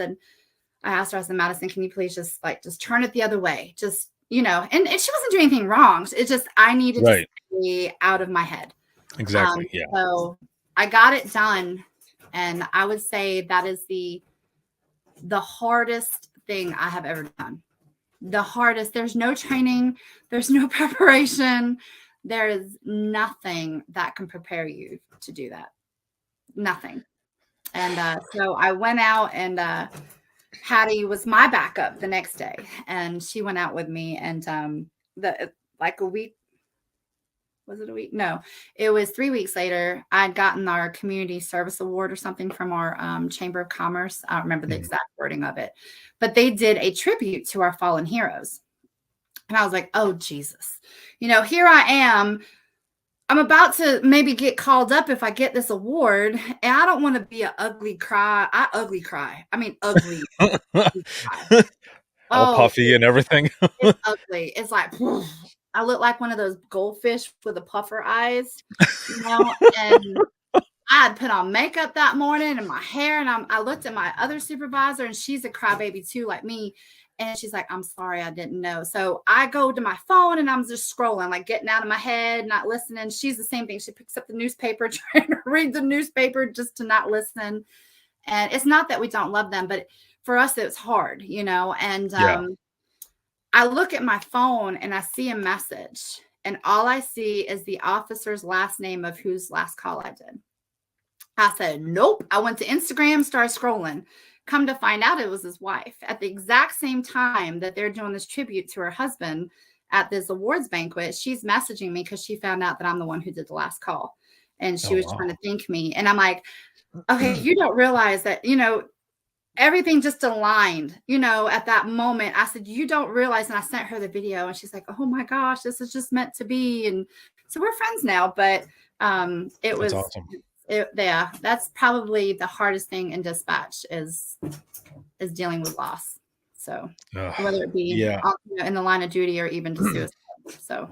her, I said, Madison, can you please just turn it the other way? Just, you know, and she wasn't doing anything wrong. It's just, I needed to be out of my head. Exactly. Yeah. So I got it done. And I would say that is the hardest thing I have ever done. The hardest. There's no training. There's no preparation. There is nothing that can prepare you to do that. Nothing. And so I went out, and Hattie was my backup the next day, and she went out with me. And like a week, was it a week? No, it was 3 weeks later. I'd gotten our community service award or something from our Chamber of Commerce. I don't remember the exact wording of it, but they did a tribute to our fallen heroes. And I was like, oh, Jesus, you know, here I am. I'm about to maybe get called up if I get this award. And I don't want to be an ugly cry. I mean, ugly. Cry. All puffy and everything. It's ugly. It's like, I look like one of those goldfish with the puffer eyes, you know, and I had put on makeup that morning and my hair. And I looked at my other supervisor, and she's a crybaby too, like me. And she's like, I'm sorry, I didn't know. So I go to my phone and I'm just scrolling, like getting out of my head, not listening. She's the same thing. She picks up the newspaper, trying to read the newspaper just to not listen. And it's not that we don't love them, but for us, it's hard, you know. And I look at my phone and I see a message, and all I see is the officer's last name of whose last call I did. I said, nope. I went to Instagram, started scrolling. Come to find out, it was his wife. At the exact same time that they're doing this tribute to her husband at this awards banquet, she's messaging me because she found out that I'm the one who did the last call. And she was trying to thank me. And I'm like, okay, you don't realize that, you know, everything just aligned, you know, at that moment. I said, you don't realize. And I sent her the video, and she's like, oh my gosh, this is just meant to be. And so we're friends now, but it was awesome. Yeah, that's probably the hardest thing in dispatch is dealing with loss. So whether it be in the line of duty or even to suicide. So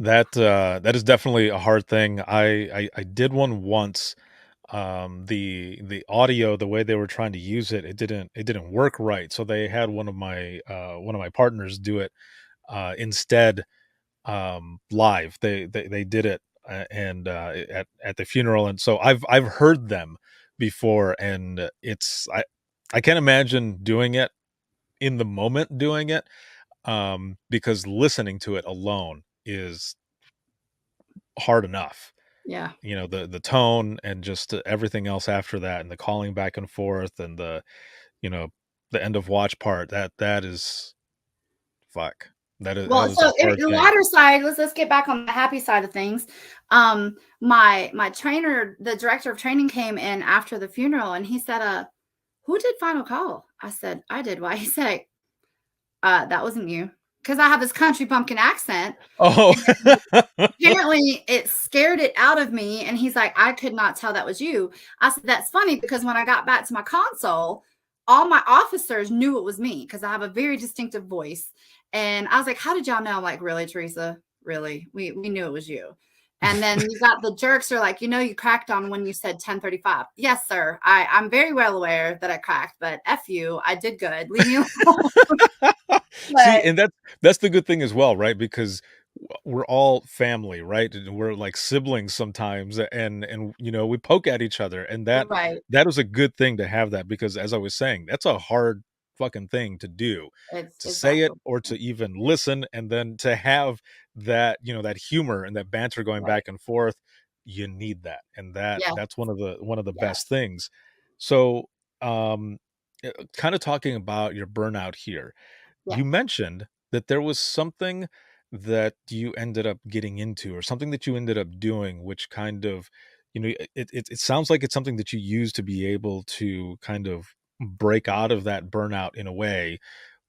that is definitely a hard thing. I did one once. The audio, the way they were trying to use it, it didn't work right. So they had one of my partners do it instead live. They did it. And at the funeral, and so I've heard them before, and I can't imagine doing it in the moment, doing it because listening to it alone is hard enough. Yeah, you know, the tone and just everything else after that, and the calling back and forth, and the end of watch part, that is fuck. Well, so the lighter side, let's get back on the happy side of things. My trainer, the director of training, came in after the funeral, and he said, who did final call? I said, I did. Why? He said, that wasn't you. Because I have this country bumpkin accent. Oh, apparently it scared it out of me. And he's like, I could not tell that was you. I said, that's funny, because when I got back to my console, all my officers knew it was me because I have a very distinctive voice. And I was like, how did y'all know? I'm like, really, Theresa? Really? We knew it was you. And then you got the jerks are like, you cracked on when you said 1035. Yes, sir. I'm very well aware that I cracked, but F you, I did good. Leave me alone. See, and that's the good thing as well, right? Because we're all family, right? And we're like siblings sometimes, and you know, we poke at each other, and Right. that was a good thing to have that, because as I was saying, that's a hard fucking thing to do, to It's say it awesome. or to even listen, and then to have that, you know, that humor and that banter going Right. back and forth. You need that, and Yes. that's one of the best Yes. things. So, um, kind of talking about your burnout here, Yes. you mentioned that there was something that you ended up getting into, or something that you ended up doing, which kind of, you know, it sounds like it's something that you use to be able to kind of break out of that burnout in a way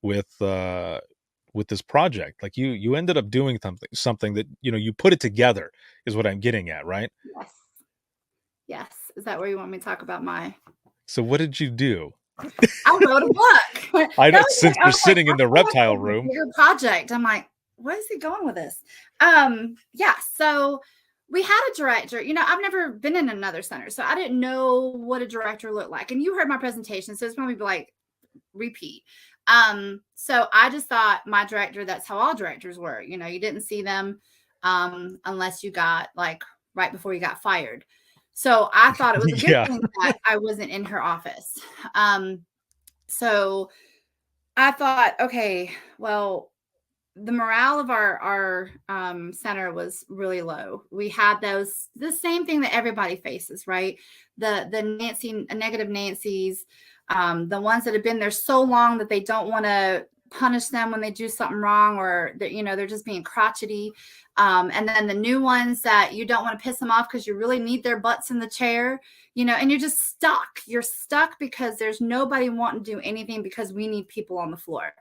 with this project. Like you ended up doing something that, you know, you put it together, is what I'm getting at, right? Yes. Yes. Is that where you want me to talk about my? So what did you do? I wrote a book. I know, That was since I you're was like, sitting I in the feel like reptile it was a room. bigger project. I'm like, where is he going with this? Yeah. So we had a director. You know, I've never been in another center, so I didn't know what a director looked like. And you heard my presentation, so it's probably like repeat. So I just thought my director, that's how all directors were. You know, you didn't see them unless you got like right before you got fired. So I thought it was a good Yeah. thing that I wasn't in her office. So I thought, okay, well, the morale of our center was really low. We had the same thing that everybody faces, right? The negative Nancy's, the ones that have been there so long that they don't want to punish them when they do something wrong, or that, you know, they're just being crotchety. And then the new ones that you don't want to piss them off because you really need their butts in the chair, you know, and you're just stuck. You're stuck because there's nobody wanting to do anything because we need people on the floor.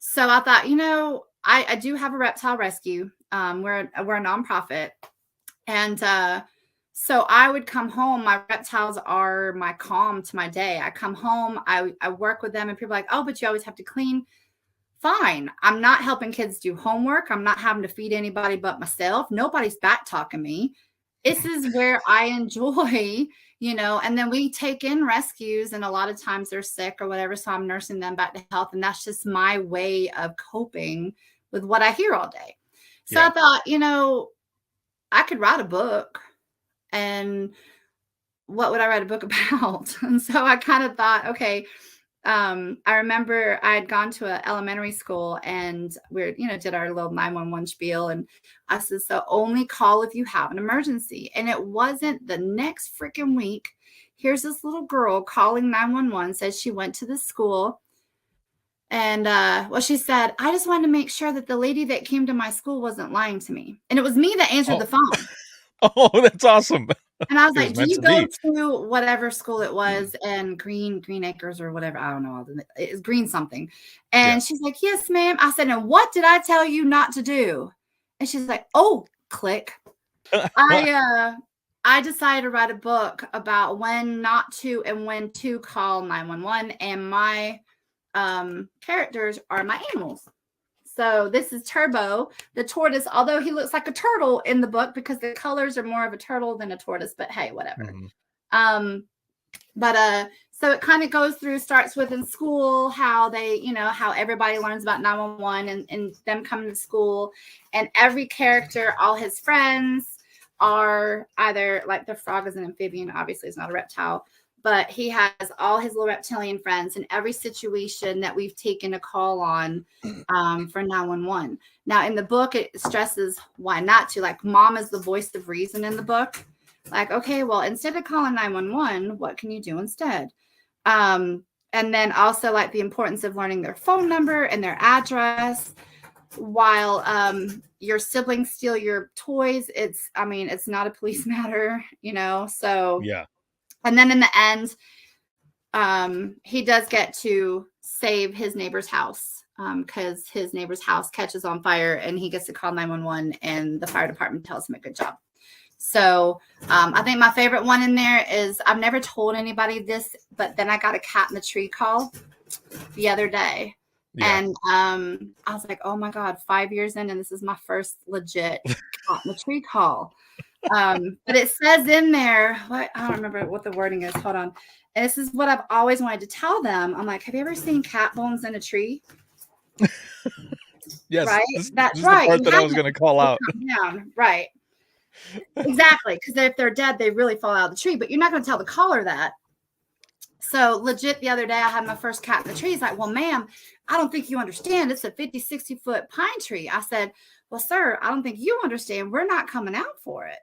So I thought, you know, I do have a reptile rescue. We're a nonprofit. And so I would come home. My reptiles are my calm to my day. I come home, I work with them, and people are like, oh, but you always have to clean. Fine. I'm not helping kids do homework. I'm not having to feed anybody but myself. Nobody's back talking me. This is where I enjoy, you know, and then we take in rescues, and a lot of times they're sick or whatever. So I'm nursing them back to health. And that's just my way of coping with what I hear all day. So I thought, you know, I could write a book, and what would I write a book about? And so I kind of thought, okay, I remember I had gone to an elementary school, and we're, you know, did our little 911 spiel. And I said, so only call if you have an emergency. And it wasn't the next freaking week. Here's this little girl calling 911, says she went to the school. And well, she said, I just wanted to make sure that the lady that came to my school wasn't lying to me. And it was me that answered Oh, the phone. oh, that's awesome. And I was It was like, do meant you to go be. to whatever school it was, and Green Acres or whatever? I don't know. It's Green something. Yeah. And she's like, yes, ma'am. I said, and what did I tell you not to do? And she's like, oh, click. I decided to write a book about when not to and when to call 911. And my characters are my animals. So this is Turbo, the tortoise, although he looks like a turtle in the book because the colors are more of a turtle than a tortoise, but hey, whatever. Mhm. So it kind of goes through, starts with in school, how they, you know, how everybody learns about 911 and them coming to school. And every character, all his friends are either, like the frog is an amphibian, obviously it's not a reptile, but he has all his little reptilian friends in every situation that we've taken a call on for 911. Now, in the book, it stresses why not to. Like, mom is the voice of reason in the book. Like, okay, well, instead of calling 911, what can you do instead? And then also, like, the importance of learning their phone number and their address. While your siblings steal your toys, it's not a police matter, you know? So, Yeah. and then in the end, he does get to save his neighbor's house because his neighbor's house catches on fire, and he gets to call 911, and the fire department tells him a good job. So I think my favorite one in there is, I've never told anybody this, but then I got a cat in the tree call the other day. Yeah. And I was like, oh my God, 5 years in, and this is my first legit cat in the tree call. But it says in there, I don't remember what the wording is. Hold on. And this is what I've always wanted to tell them. I'm like, have you ever seen cat bones in a tree? Yes, right? this That's is the right. part You that I have was to going to call out. come down, right? Exactly, because if they're dead, they really fall out of the tree. But you're not going to tell the caller that. So legit, the other day I had my first cat in the tree. He's like, well, ma'am, I don't think you understand. It's a 50, 60-foot pine tree. I said, well, sir, I don't think you understand. We're not coming out for it.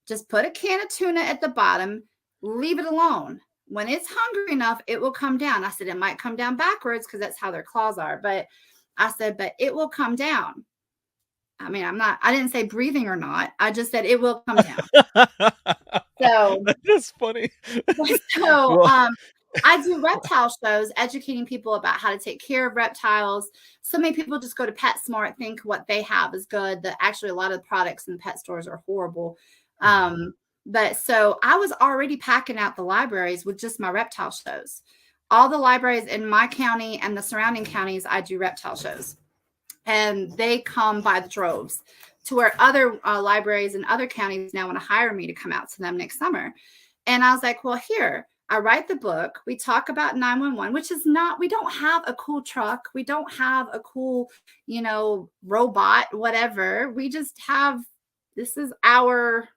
Just put a can of tuna at the bottom, leave it alone. When it's hungry enough, it will come down. I said, it might come down backwards because that's how their claws are. But I said, but it will come down. I mean, I didn't say breathing or not. I just said it will come down. So That's funny. So, Well, I do reptile shows, educating people about how to take care of reptiles. So many people just go to PetSmart, think what they have is good. That actually a lot of the products in the pet stores are horrible. But so I was already packing out the libraries with just my reptile shows. All the libraries in my county and the surrounding counties, I do reptile shows, and they come by the droves. To where other libraries in other counties now want to hire me to come out to them next summer. And I was like, well, here, I write the book. We talk about 911, which is not, we don't have a cool truck. We don't have a cool, robot, whatever. We just have, this is our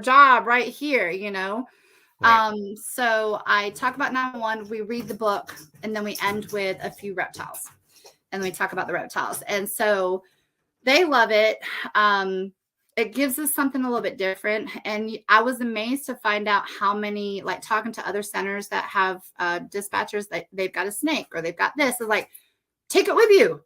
job right here, right. So I talk about 911, we read the book, and then we end with a few reptiles. And then we talk about the reptiles. And so they love it. It gives us something a little bit different. And I was amazed to find out how many, like talking to other centers that have dispatchers, that they've got a snake or they've got this. It's like, take it with you.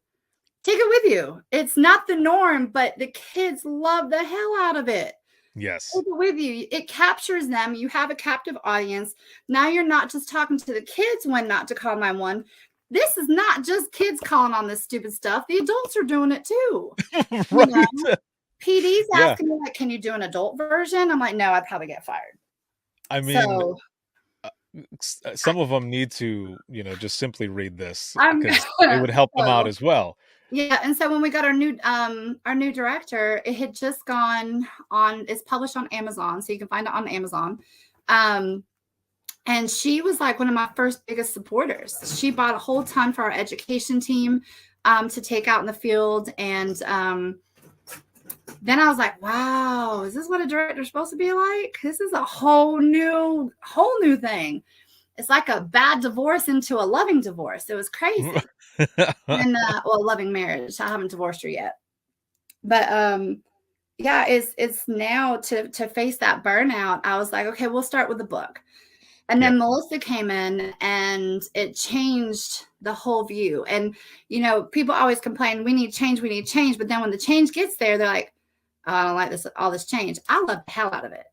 Take it with you. It's not the norm, but the kids love the hell out of it. Yes. Take it with you. It captures them. You have a captive audience. Now you're not just talking to the kids when not to call 911. This is not just kids calling on this stupid stuff. The adults are doing it too. Right. PD's Yeah. asking me, like, can you do an adult version? I'm like, no, I'd probably get fired. I mean, So some of them need to, just simply read this I'm because it would help them out so, as well. yeah. And so when we got our new director, it had just gone on, it's published on Amazon, so you can find it on Amazon. And she was like one of my first biggest supporters. She bought a whole ton for our education team to take out in the field. And then I was like, wow, is this what a director's supposed to be like? This is a whole new thing. It's like a bad divorce into a loving divorce. It was crazy. And loving marriage. I haven't divorced her yet. But yeah, it's now to face that burnout. I was like, okay, we'll start with the book. And then Melissa came in and it changed the whole view. And, people always complain, we need change. But then when the change gets there, they're like, oh, I don't like all this change. I love the hell out of it.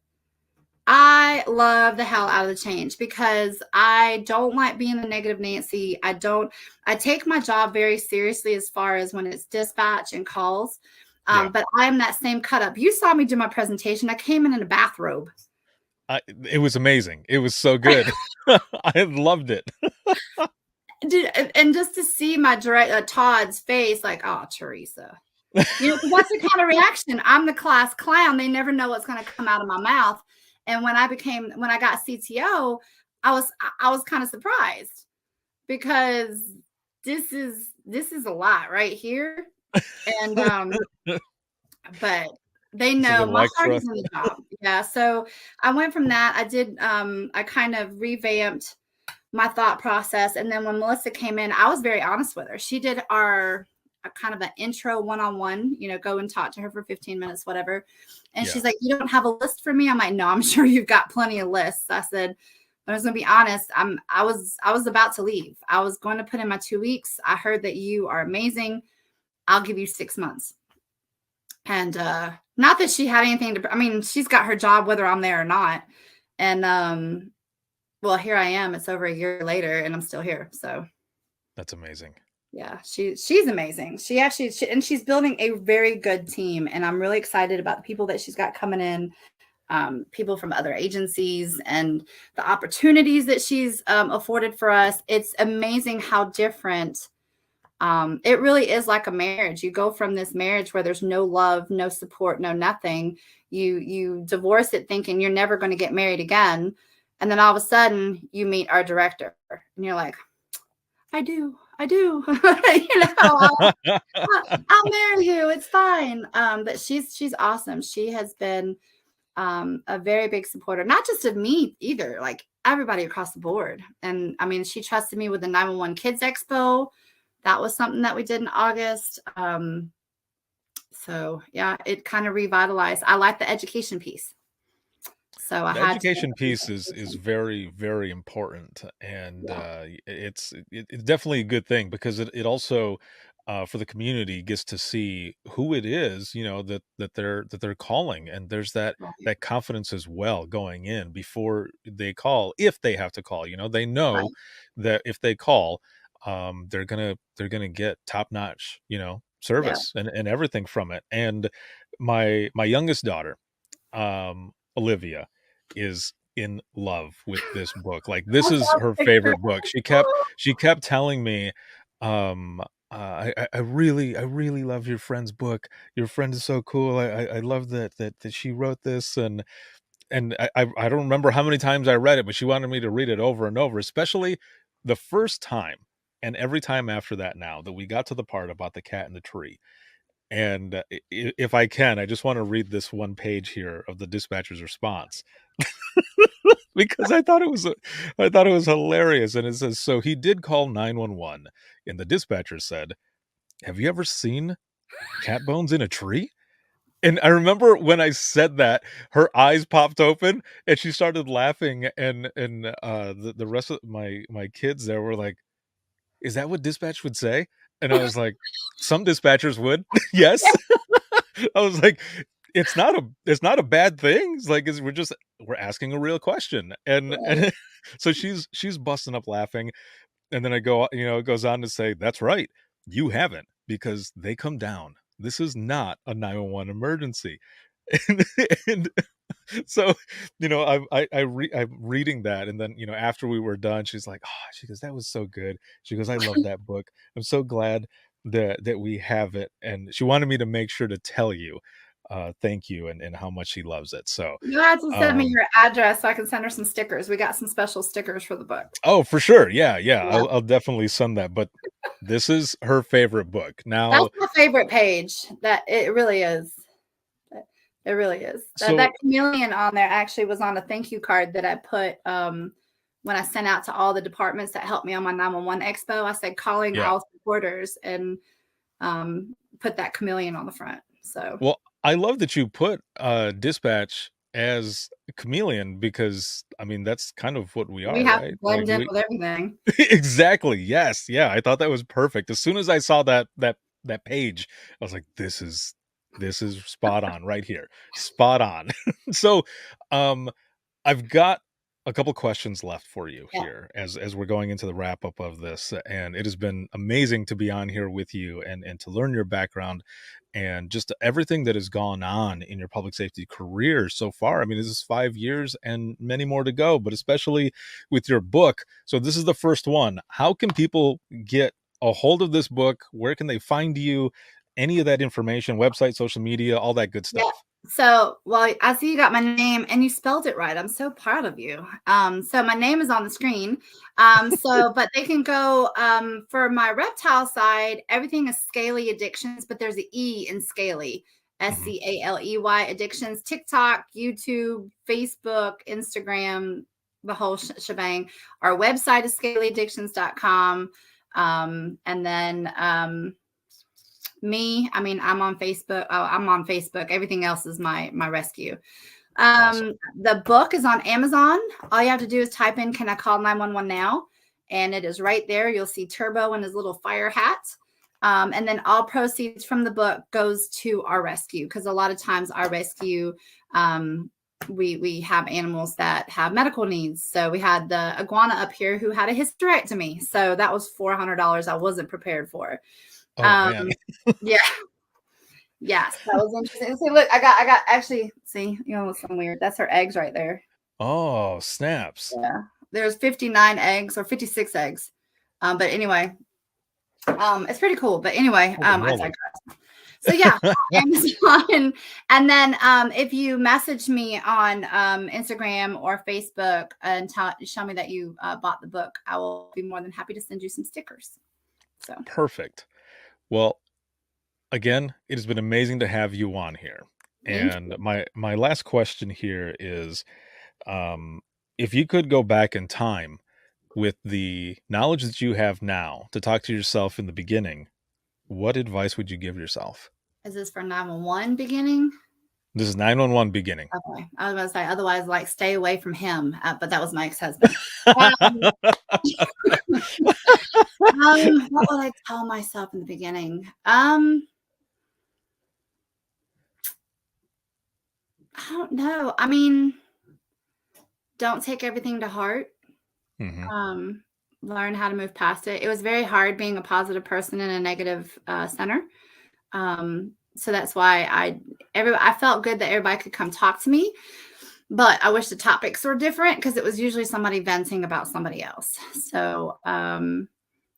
I love the hell out of the change because I don't like being the negative Nancy. I take my job very seriously as far as when it's dispatch and calls. But I'm that same cut up. You saw me do my presentation. I came in a bathrobe. It was amazing. It was so good. I loved it. Dude, and just to see my director Todd's face, like, oh, Theresa. That's the kind of reaction. I'm the class clown. They never know what's going to come out of my mouth. And when I got CTO, I was kind of surprised because this is a lot right here. And but they know my heart is in the job. Yeah. So I went from that. I did I kind of revamped my thought process. And then when Melissa came in, I was very honest with her. She did our kind of an intro one-on-one, go and talk to her for 15 minutes, whatever. And she's like, you don't have a list for me? I'm like, no, I'm sure you've got plenty of lists. I said, but I was going to be honest. I was about to leave. I was going to put in my 2 weeks. I heard that you are amazing. I'll give you 6 months. And not that she had anything she's got her job whether I'm there or not. And well, here I am. It's over a year later and I'm still here. So that's amazing. Yeah, she's amazing. And she's building a very good team. And I'm really excited about the people that she's got coming in, people from other agencies and the opportunities that she's afforded for us. It's amazing how different it really is like a marriage. You go from this marriage where there's no love, no support, no nothing. You divorce it thinking you're never going to get married again. And then all of a sudden you meet our director and you're like, I do. I do. I'll marry you. It's fine. But she's awesome. She has been a very big supporter, not just of me either, like everybody across the board. And I mean, she trusted me with the 911 Kids Expo. That was something that we did in August. So yeah, it kind of revitalized. I like the education piece. So I The had to education piece is very, very important, and it's definitely a good thing because it also for the community gets to see who it is, that they're calling, and there's right, that confidence as well going in before they call, if they have to call. They know right. that if they call, they're gonna get top notch, Yeah. service and everything from it. And my youngest daughter, Olivia, is in love with this book. Like, this I is saw her the picture. favorite book. She kept telling me, I really love your friend's book. Your friend is so cool. I love that she wrote this, and I don't remember how many times I read it, but she wanted me to read it over and over, especially the first time and every time after that, now that we got to the part about the cat in the tree. And if I can, I just want to read this one page here of the dispatcher's response because I thought it was hilarious. And it says, so he did call 911, and the dispatcher said, "Have you ever seen cat bones in a tree?" And I remember when I said that, her eyes popped open and she started laughing, and the rest of my kids there were like, "Is that what dispatch would say?" And I was like, "Some dispatchers would." Yes. I was like, it's not a bad thing. It's like, we're asking a real question. And so she's busting up laughing. And then it goes on to say, "That's right. You haven't, because they come down. This is not a 911 emergency." And, and so, I'm reading that, and then, after we were done, she's like, "Oh," she goes, "that was so good." She goes, "I love that book. I'm so glad that we have it." And she wanted me to make sure to tell you, thank you, and how much she loves it. So, You have to send me um, your address so I can send her some stickers. We got some special stickers for the book. oh, for sure, yeah, yeah, Yeah. I'll definitely send that. But this is her favorite book. That's Now, my favorite page. That it really is. It really is. That so chameleon on there actually was on a thank you card that I put when I sent out to all the departments that helped me on my 911 expo. I said calling yeah. all supporters and put that chameleon on the front. So Well, I love that you put dispatch as a chameleon, because I mean that's kind of what we we are, have to right? Like, blend in with everything. exactly. Yes. Yeah. I thought that was perfect. As soon as I saw that page, I was like, this is spot on right here. Spot on. So, um, I've got a couple questions left for you Yeah. here as we're going into the wrap up of this, and it has been amazing to be on here with you and to learn your background and just everything that has gone on in your public safety career so far. I mean, this is 5 years and many more to go, but especially with your book. So this is the first one. How can people get a hold of this book? Where can they find you? Any of that information, website, social media, all that good Yeah. stuff. So, well, I see you got my name and you spelled it right. I'm so proud of you. So my name is on the screen. But they can go for my reptile side, everything is Scaly Addictions, but there's an E in Scaly, Mhm. Scaley Addictions, TikTok, YouTube, Facebook, Instagram, the whole shebang. Our website is scalyaddictions.com. And then I mean, I'm on Facebook. Oh, I'm on Facebook. Everything else is my rescue. Awesome. The book is on Amazon. All you have to do is type in, "Can I call 911 now?" And it is right there. You'll see Turbo in his little fire hat. And then all proceeds from the book goes to our rescue, because a lot of times our rescue, we have animals that have medical needs. So we had the iguana up here who had a hysterectomy. So that was $400 I wasn't prepared for. Oh man. Yeah. Yes, that was interesting. See, look, I got actually, see, something weird. That's her eggs right there. Oh, snaps. Yeah. There's 59 eggs or 56 eggs. But anyway, it's pretty cool. But anyway, Holy I moly. digress. So yeah, Amazon. And then if you message me on Instagram or Facebook and show me that you bought the book, I will be more than happy to send you some stickers. So Perfect. Well, again, it has been amazing to have you on here. thank And you. my last question here is, um, if you could go back in time with the knowledge that you have now to talk to yourself in the beginning, what advice would you give yourself? Is this for 911 beginning? This is 911 beginning. Okay. I was going to say, otherwise, like, stay away from him. But that was my ex-husband. Um, what would I tell myself in the beginning? I don't know. I mean, don't take everything to heart. Mhm. Learn how to move past it. It was very hard being a positive person in a negative center. So that's why I felt good that everybody could come talk to me, but I wish the topics were different because it was usually somebody venting about somebody else. So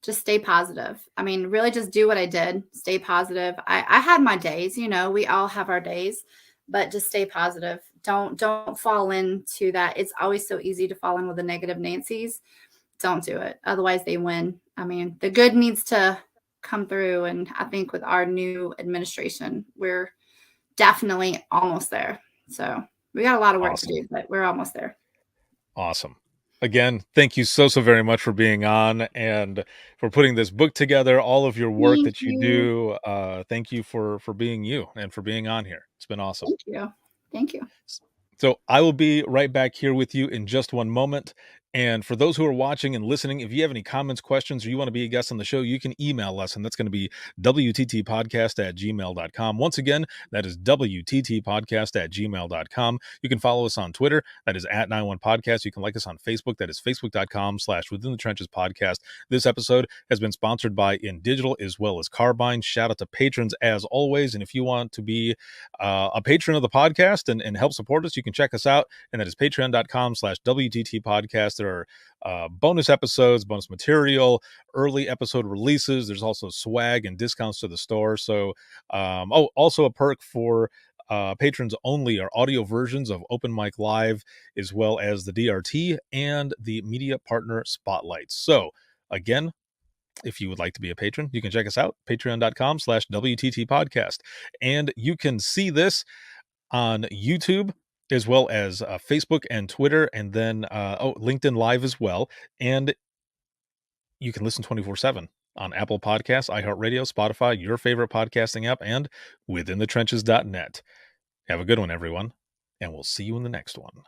just stay positive. I mean, really just do what I did. Stay positive. I had my days, we all have our days, but just stay positive. Don't fall into that. It's always so easy to fall in with the negative Nancy's. Don't do it. Otherwise they win. I mean, the good needs to come through. And I think with our new administration, we're definitely almost there. So we got a lot of work to Awesome. do, but we're almost there. Awesome. Again, thank you so very much for being on and for putting this book together, all of your work Thank that you you. do. Thank you for being you and for being on here. It's been awesome. Thank you. Thank you. So I will be right back here with you in just one moment. And for those who are watching and listening, if you have any comments, questions, or you want to be a guest on the show, you can email us, and that's going to be wttpodcast@gmail.com. Once again, that is wttpodcast@gmail.com. You can follow us on Twitter. That is @91podcast. You can like us on Facebook. That is facebook.com/Within the Trenches Podcast. This episode has been sponsored by In Digital as well as Carbine. Shout out to patrons as always. And if you want to be a patron of the podcast and help support us, you can check us out. And that is patreon.com/WTT podcast. There are bonus episodes, bonus material, early episode releases. There's also swag and discounts to the store. So, also a perk for patrons only are audio versions of Open Mic Live, as well as the DRT and the media partner spotlights. So, again, if you would like to be a patron, you can check us out, patreon.com/WTT podcast. And you can see this on YouTube as well as Facebook and Twitter, and then LinkedIn Live as well. And you can listen 24/7 on Apple Podcasts, iHeartRadio, Spotify, your favorite podcasting app, and withinthetrenches.net. Have a good one, everyone, and we'll see you in the next one.